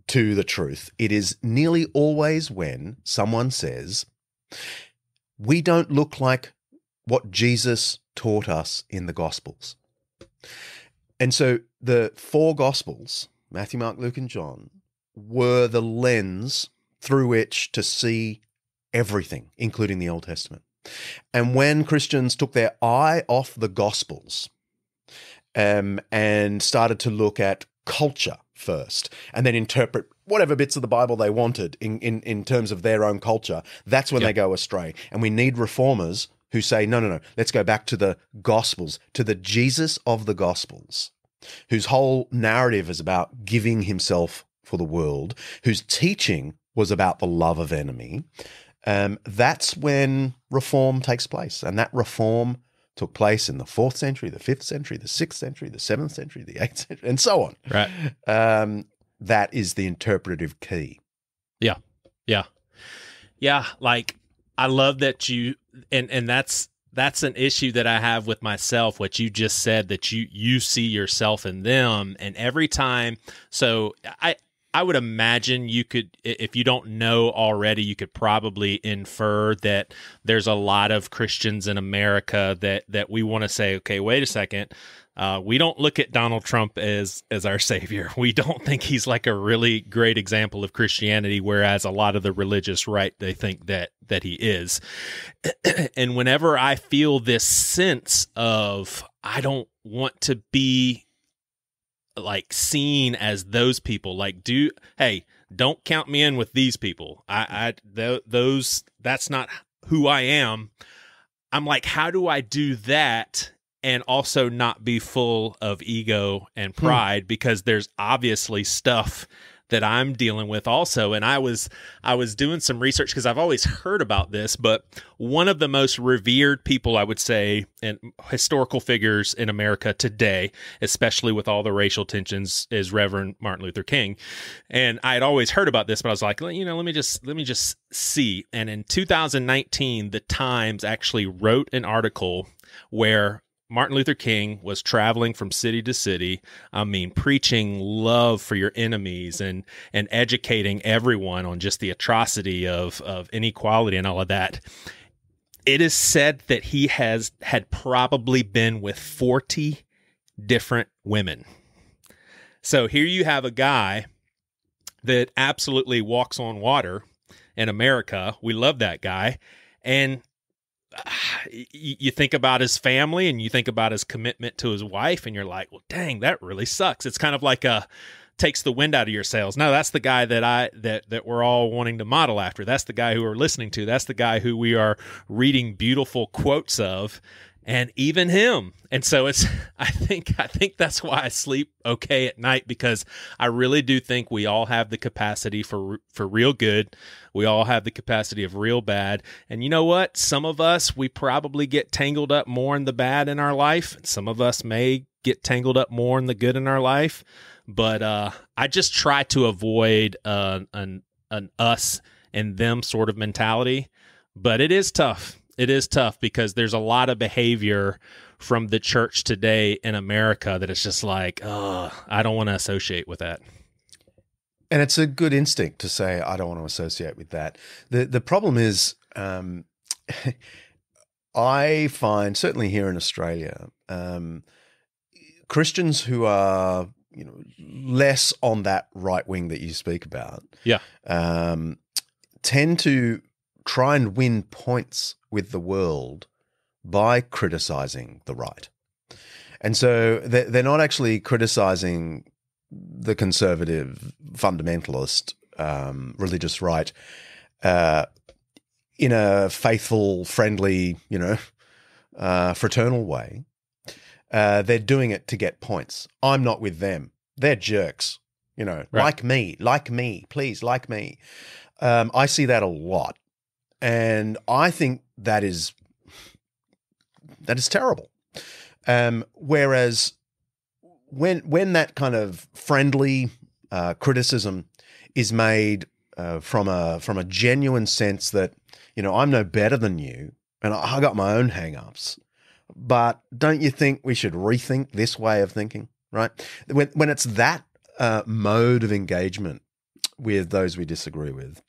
to the truth, it is nearly always when someone says, we don't look like what Jesus taught us in the Gospels. And so the four Gospels, Matthew, Mark, Luke, and John, were the lens through which to see everything, including the Old Testament. And when Christians took their eye off the Gospels and started to look at culture first and then interpret whatever bits of the Bible they wanted in terms of their own culture, that's when they go astray. And we need reformers who say, no, let's go back to the Gospels, to the Jesus of the Gospels, whose whole narrative is about giving himself for the world, whose teaching was about the love of enemy. That's when reform takes place. And that reform took place in the 4th century, the 5th century, the 6th century, the 7th century, the 8th century, and so on. Right. That is the interpretative key. Yeah. Like, I love that you, and that's an issue that I have with myself, what you just said, that you see yourself in them. And every time, so I would imagine you could, if you don't know already, you could probably infer that there's a lot of Christians in America that we want to say, okay, wait a second. We don't look at Donald Trump as our savior. We don't think he's like a really great example of Christianity, whereas a lot of the religious right, they think that he is. And whenever I feel this sense of, I don't want to be like seen as those people, like, don't count me in with these people. That's not who I am. I'm like, how do I do that and also not be full of ego and pride? Because there's obviously stuff that I'm dealing with also. And I was doing some research because I've always heard about this, but one of the most revered people, I would say, and historical figures in America today, especially with all the racial tensions, is Reverend Martin Luther King. And I had always heard about this, but I was like, let me just see. And in 2019, the Times actually wrote an article where Martin Luther King was traveling from city to city, preaching love for your enemies and educating everyone on just the atrocity of inequality and all of that. It is said that he had probably been with 40 different women. So here you have a guy that absolutely walks on water in America. We love that guy. And you think about his family and you think about his commitment to his wife, and you're like, well, dang, that really sucks. It's kind of like takes the wind out of your sails. No, that's the guy that we're all wanting to model after. That's the guy who we're listening to. That's the guy who we are reading beautiful quotes of, and even him. And so I think that's why I sleep okay at night, because I really do think we all have the capacity for real good. We all have the capacity of real bad. And you know what? Some of us, we probably get tangled up more in the bad in our life. Some of us may get tangled up more in the good in our life. But I just try to avoid an us and them sort of mentality. But it is tough. It is tough because there's a lot of behavior from the church today in America that it's just like, oh, I don't want to associate with that. And it's a good instinct to say, I don't want to associate with that. The problem is, I find, certainly here in Australia, Christians who are, less on that right wing that you speak about, tend to try and win points with the world by criticizing the right. And so they're not actually criticizing the conservative, fundamentalist, religious right in a faithful, friendly, fraternal way. They're doing it to get points. I'm not with them. They're jerks. Right. Like me, please, like me. I see that a lot. And I think that is terrible. Whereas when that kind of friendly criticism is made from a genuine sense that, I'm no better than you and I got my own hang-ups, but don't you think we should rethink this way of thinking, right? When it's that mode of engagement with those we disagree with,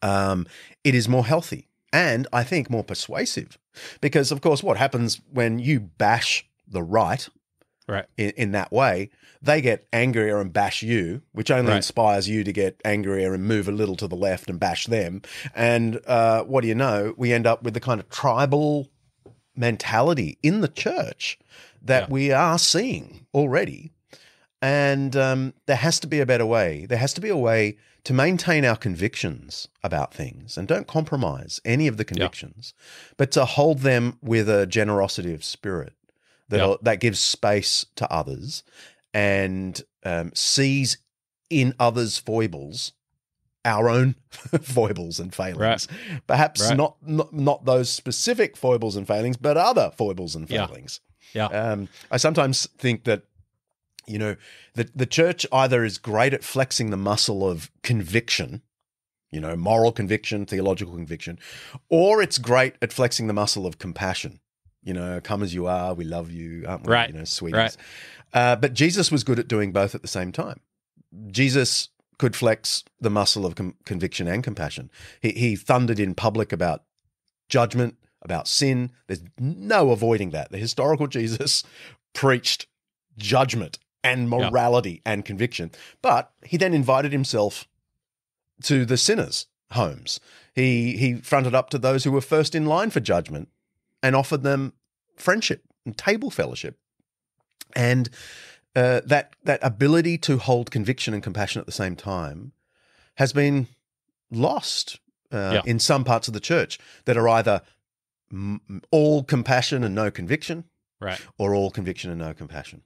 it is more healthy and I think more persuasive, because of course what happens when you bash the right in that way, they get angrier and bash you, which only inspires you to get angrier and move a little to the left and bash them. And what do you know? We end up with the kind of tribal mentality in the church that we are seeing already. And there has to be a better way. There has to be a way to maintain our convictions about things and don't compromise any of the convictions, but to hold them with a generosity of spirit that gives space to others and sees in others' foibles our own foibles and failings. Perhaps not those specific foibles and failings, but other foibles and failings. I sometimes think that the church either is great at flexing the muscle of conviction, moral conviction, theological conviction, or it's great at flexing the muscle of compassion. Come as you are, we love you, aren't we? Sweeties. But Jesus was good at doing both at the same time. Jesus could flex the muscle of conviction and compassion. He thundered in public about judgment, about sin. There's no avoiding that. The historical Jesus preached judgment and morality and conviction. But he then invited himself to the sinners' homes. He fronted up to those who were first in line for judgment and offered them friendship and table fellowship. And that ability to hold conviction and compassion at the same time has been lost in some parts of the church that are either all compassion and no conviction, or all conviction and no compassion.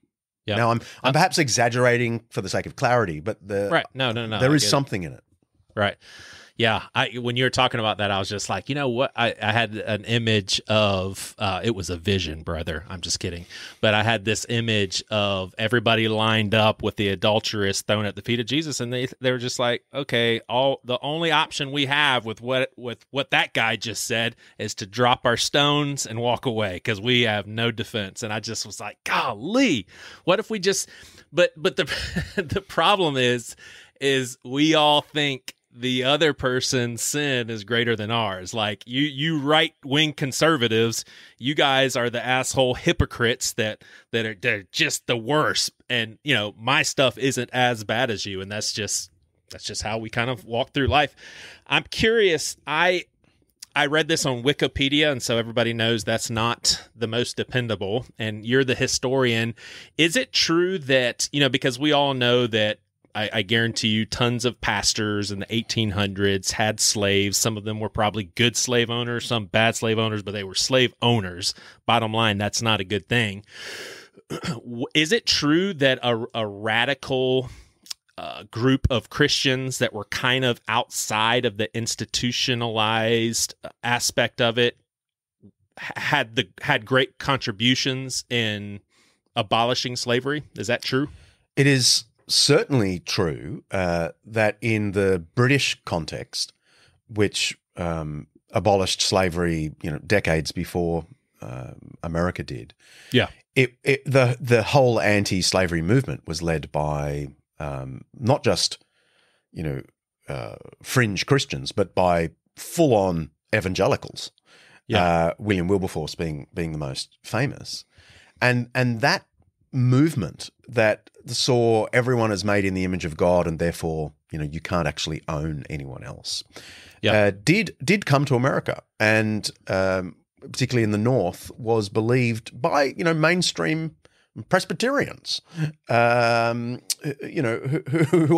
Now, I'm perhaps exaggerating for the sake of clarity, but there is something in it. Right. Yeah. When you were talking about that, I was just like, you know what? I had an image of, it was a vision, brother. I'm just kidding. But I had this image of everybody lined up with the adulteress thrown at the feet of Jesus. And they were just like, okay, the only option we have with what that guy just said is to drop our stones and walk away because we have no defense. And I just was like, golly, what if we just, but the, the problem is we all think the other person's sin is greater than ours. Like you right-wing conservatives, you guys are the asshole hypocrites that they're just the worst. And my stuff isn't as bad as you. And that's just how we kind of walk through life. I'm curious. I read this on Wikipedia, and so everybody knows that's not the most dependable. And you're the historian. Is it true that, because we all know that I guarantee you tons of pastors in the 1800s had slaves. Some of them were probably good slave owners, some bad slave owners, but they were slave owners. Bottom line, that's not a good thing. Is it true that a radical group of Christians that were kind of outside of the institutionalized aspect of it had great contributions in abolishing slavery? Is that true? It is certainly true that in the British context, which abolished slavery, decades before America did. The whole anti-slavery movement was led by not just fringe Christians, but by full-on evangelicals. William Wilberforce being the most famous, and that movement that saw everyone as made in the image of God and therefore you can't actually own anyone else did come to America, and particularly in the North was believed by mainstream Presbyterians, who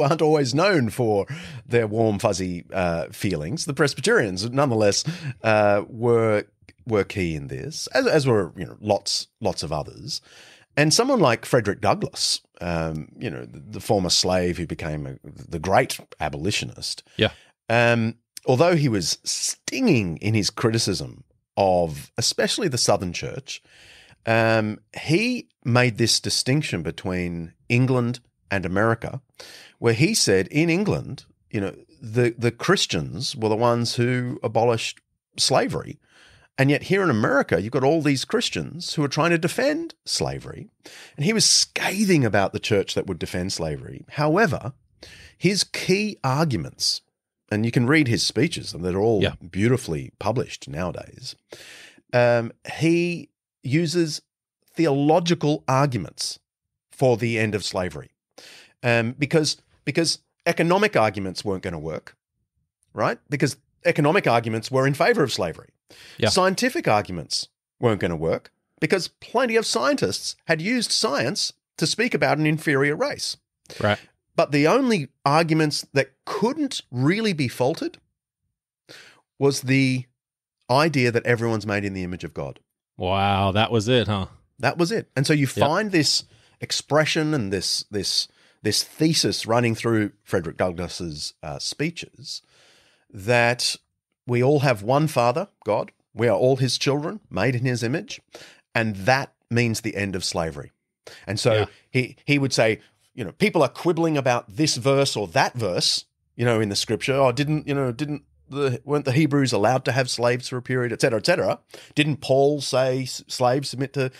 aren't always known for their warm, fuzzy feelings. The Presbyterians, nonetheless, were key in this, as were lots of others. And someone like Frederick Douglass, the former slave who became the great abolitionist. Yeah. Although he was stinging in his criticism of especially the Southern Church, he made this distinction between England and America, where he said in England, the Christians were the ones who abolished slavery. And yet here in America, you've got all these Christians who are trying to defend slavery. And he was scathing about the church that would defend slavery. However, his key arguments, and you can read his speeches, and they're all beautifully published nowadays, he uses theological arguments for the end of slavery, because economic arguments weren't going to work, right? Because economic arguments were in favor of slavery. Yeah. Scientific arguments weren't going to work because plenty of scientists had used science to speak about an inferior race. Right. But the only arguments that couldn't really be faulted was the idea that everyone's made in the image of God. Wow, that was it, huh? That was it. And so you find this expression and this thesis running through Frederick Douglass's speeches, that we all have one Father, God. We are all his children, made in his image, and that means the end of slavery. And so he would say, people are quibbling about this verse or that verse, in the scripture. Oh, weren't the Hebrews allowed to have slaves for a period, et cetera, et cetera? Didn't Paul say slaves submit to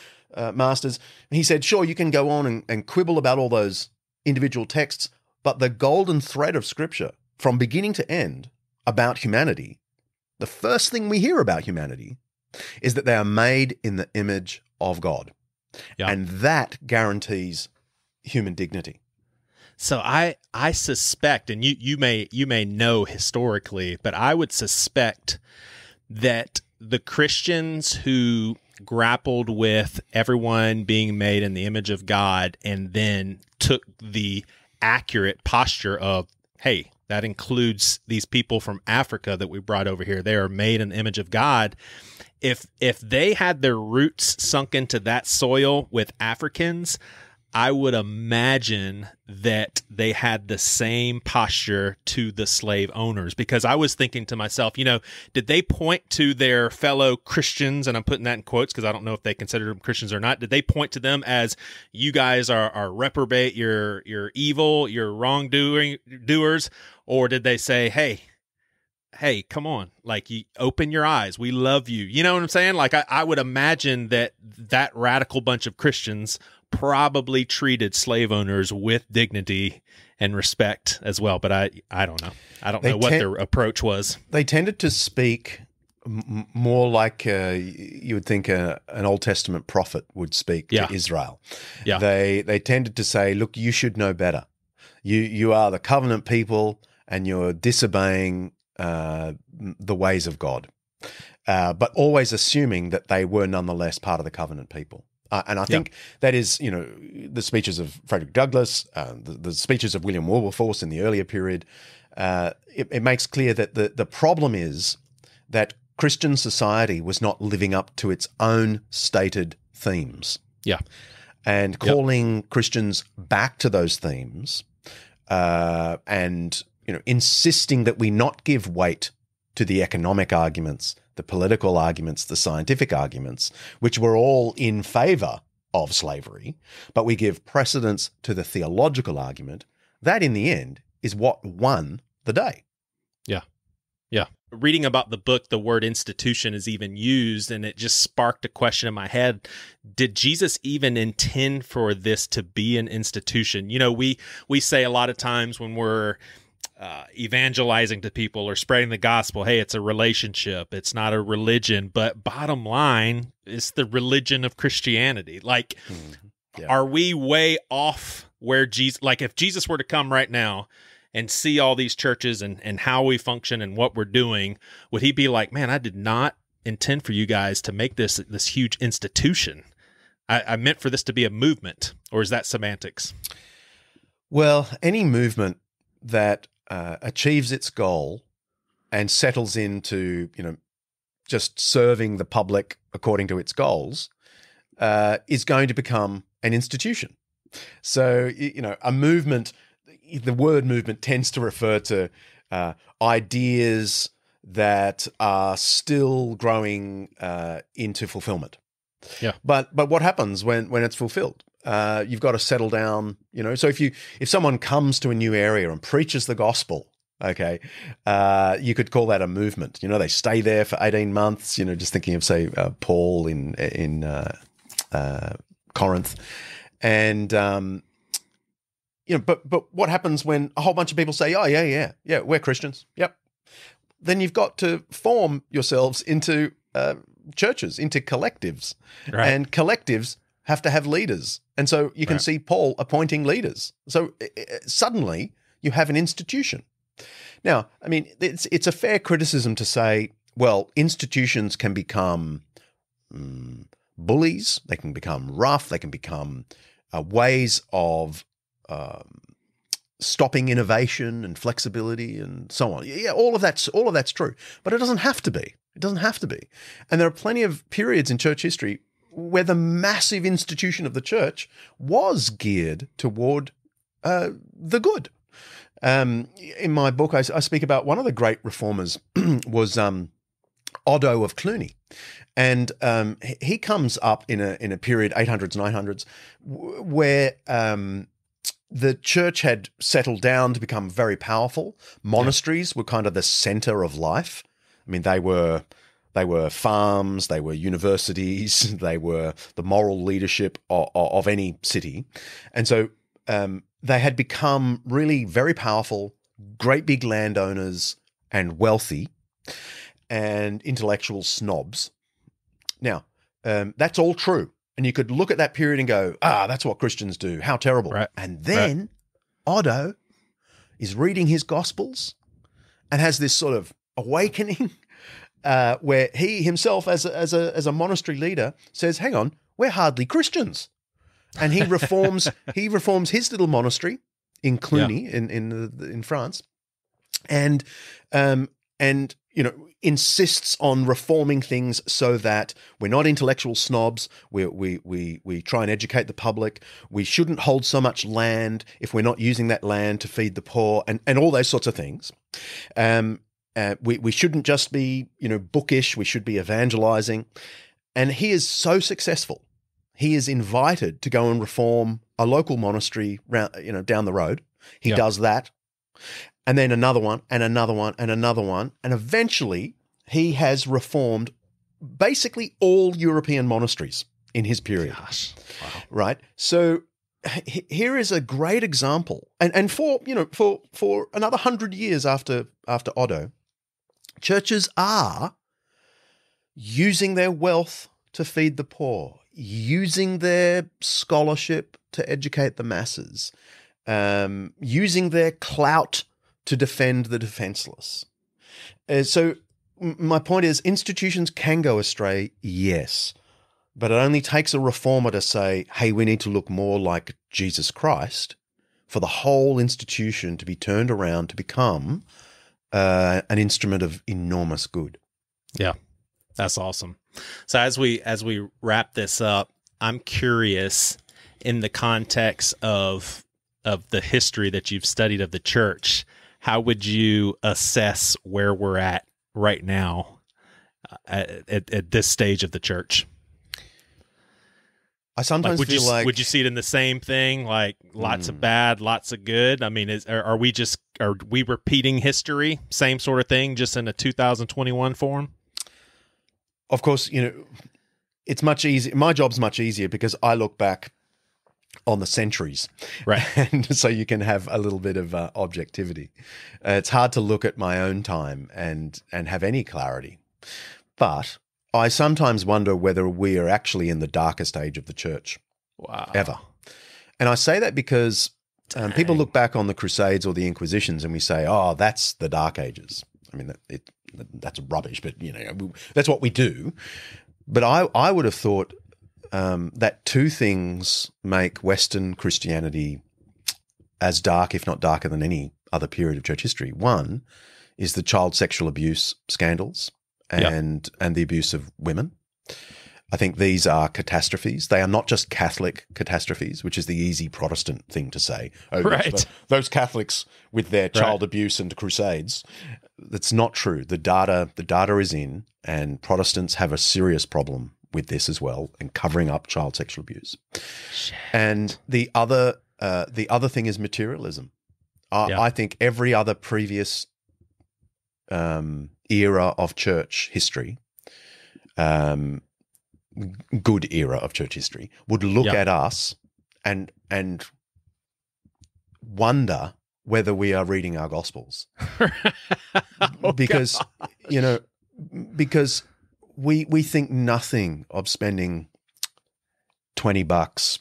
masters? And he said, sure, you can go on and quibble about all those individual texts, but the golden thread of scripture from beginning to end about humanity, the first thing we hear about humanity is that they are made in the image of God. Yeah. And that guarantees human dignity. So I suspect, and you may know historically, but I would suspect that the Christians who grappled with everyone being made in the image of God and then took the accurate posture of, hey, that includes these people from Africa that we brought over here. They are made in the image of God. If they had their roots sunk into that soil with Africans, I would imagine that they had the same posture to the slave owners, because I was thinking to myself, did they point to their fellow Christians, and I'm putting that in quotes because I don't know if they consider them Christians or not. Did they point to them as, you guys are reprobate, you're evil, you're wrongdoers, or did they say, hey, come on, like, you open your eyes, we love you. You know what I'm saying? Like, I would imagine that radical bunch of Christians probably treated slave owners with dignity and respect as well. But I don't know. I don't know what their approach was. They tended to speak more like you would think an Old Testament prophet would speak to Israel. Yeah. They tended to say, look, you should know better. You are the covenant people and you're disobeying the ways of God, but always assuming that they were nonetheless part of the covenant people. And I think that is, the speeches of Frederick Douglass, the speeches of William Wilberforce in the earlier period, it makes clear that the problem is that Christian society was not living up to its own stated themes. Yeah. And calling Christians back to those themes, and insisting that we not give weight to the economic arguments, the political arguments, the scientific arguments, which were all in favor of slavery, but we give precedence to the theological argument, that in the end is what won the day. Yeah. Yeah. Reading about the book, the word institution is even used, and it just sparked a question in my head. Did Jesus even intend for this to be an institution? We say a lot of times when we're evangelizing to people or spreading the gospel, hey, it's a relationship, it's not a religion. But bottom line, it's the religion of Christianity. Like, are we way off where Jesus, like, if Jesus were to come right now and see all these churches and how we function and what we're doing, would he be like, man, I did not intend for you guys to make this huge institution? I meant for this to be a movement, or is that semantics? Well, any movement that achieves its goal and settles into, just serving the public according to its goals is going to become an institution. So, a movement, the word movement tends to refer to ideas that are still growing into fulfillment. Yeah. But what happens when it's fulfilled? You've got to settle down, So if someone comes to a new area and preaches the gospel, okay, you could call that a movement. They stay there for 18 months. Just thinking of, say, Paul in Corinth, and but what happens when a whole bunch of people say, "Oh, yeah, we're Christians." Yep. Then you've got to form yourselves into churches, into collectives, right. And collectives have to have leaders. And so you can see Paul appointing leaders. So suddenly you have an institution. Now, I mean, it's a fair criticism to say, well, institutions can become bullies, they can become rough, they can become ways of stopping innovation and flexibility and so on. Yeah, all of that's true, but it doesn't have to be. It doesn't have to be. And there are plenty of periods in church history where the massive institution of the church was geared toward the good. In my book, I speak about one of the great reformers was Otto of Cluny. And he comes up in a period, 800s, 900s, where the church had settled down to become very powerful. Monasteries were kind of the center of life. I mean, they were farms, they were universities, they were the moral leadership of any city. And so they had become really very powerful, great big landowners and wealthy and intellectual snobs. Now, that's all true. And you could look at that period and go, that's what Christians do. How terrible. Right. And then Otto is reading his Gospels and has this sort of awakening where he himself, as a monastery leader, says, hang on, we're hardly Christians. And he reforms his little monastery in Cluny in France, and insists on reforming things so that we're not intellectual snobs. We try and educate the public. We shouldn't hold so much land if we're not using that land to feed the poor, and all those sorts of things. We shouldn't just be bookish. We should be evangelizing. And he is so successful. He is invited to go and reform a local monastery down the road. He does that. And then another one, and another one, and another one. And eventually he has reformed basically all European monasteries in his period. Gosh. Wow. Right? So here is a great example. And for another 100 years after Otto, churches are using their wealth to feed the poor, using their scholarship to educate the masses, using their clout to defend the defenseless. So my point is, institutions can go astray, yes, but it only takes a reformer to say, hey, we need to look more like Jesus Christ for the whole institution to be turned around to become an instrument of enormous good. Yeah, that's awesome. So as we wrap this up, I'm curious, in the context of the history that you've studied of the church, how would you assess where we're at right now at this stage of the church? I sometimes feel like... Would you see it in the same thing, like lots of bad, lots of good? I mean, are we repeating history, same sort of thing, just in a 2021 form? Of course, it's much easier. My job's much easier because I look back on the centuries. Right. And so you can have a little bit of objectivity. It's hard to look at my own time and have any clarity. But I sometimes wonder whether we are actually in the darkest age of the church ever. And I say that because people look back on the Crusades or the Inquisitions and we say, oh, that's the Dark Ages. I mean, that's rubbish, but that's what we do. But I would have thought that two things make Western Christianity as dark, if not darker, than any other period of church history. One is the child sexual abuse scandals and the abuse of women. I think these are catastrophes. They are not just Catholic catastrophes, which is the easy Protestant thing to say. Oh, right. Those Catholics with their child abuse and Crusades. That's not true. The data is in, and Protestants have a serious problem with this as well, and covering up child sexual abuse. Shit. And the other thing is materialism. I think every other previous era of church history, good era of church history, would look at us and wonder whether we are reading our Gospels. Because we think nothing of spending $20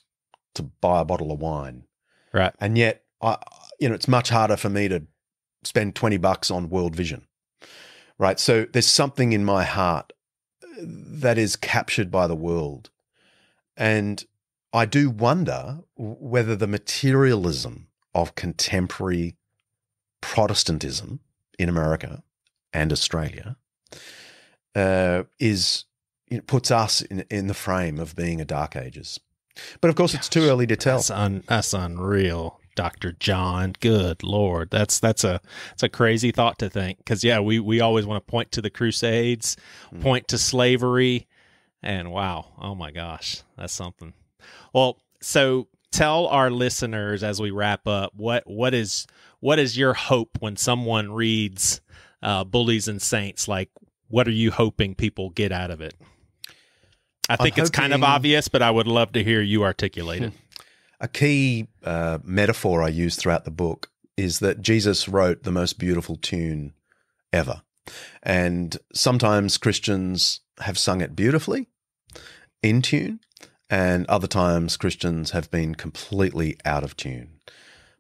to buy a bottle of wine. Right. And yet, it's much harder for me to spend $20 on World Vision. Right. So there's something in my heart that is captured by the world. And I do wonder whether the materialism of contemporary Protestantism in America and Australia puts us in the frame of being a Dark Ages. But of course, it's too early to tell. That's unreal, Dr. John. Good Lord, that's a crazy thought to think. Because we always want to point to the Crusades, point to slavery, and wow, oh my gosh, that's something. Well, so tell our listeners as we wrap up what is your hope when someone reads Bullies and Saints? Like, what are you hoping people get out of it? I think it's kind of obvious, but I would love to hear you articulate it. A key metaphor I use throughout the book is that Jesus wrote the most beautiful tune ever. And sometimes Christians have sung it beautifully, in tune, and other times Christians have been completely out of tune.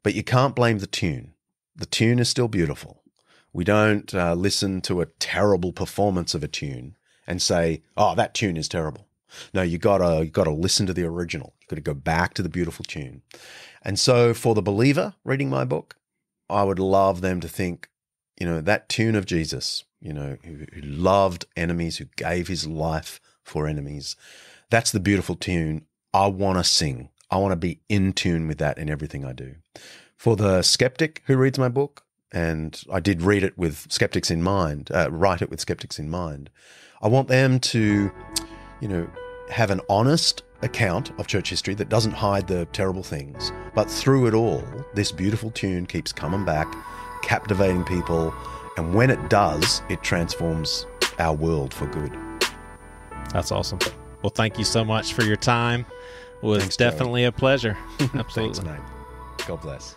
But you can't blame the tune. The tune is still beautiful. We don't listen to a terrible performance of a tune and say, "Oh, that tune is terrible." No, you gotta listen to the original. You got to go back to the beautiful tune. And so, for the believer reading my book, I would love them to think, that tune of Jesus, who loved enemies, who gave his life for enemies. That's the beautiful tune I want to sing. I want to be in tune with that in everything I do. For the skeptic who reads my book, and I did read it with skeptics in mind, write it with skeptics in mind, I want them to, have an honest account of church history that doesn't hide the terrible things, but through it all, this beautiful tune keeps coming back, captivating people, and when it does, it transforms our world for good. That's awesome. Well, thank you so much for your time. It was definitely a pleasure. Absolutely. Thanks, mate. God bless.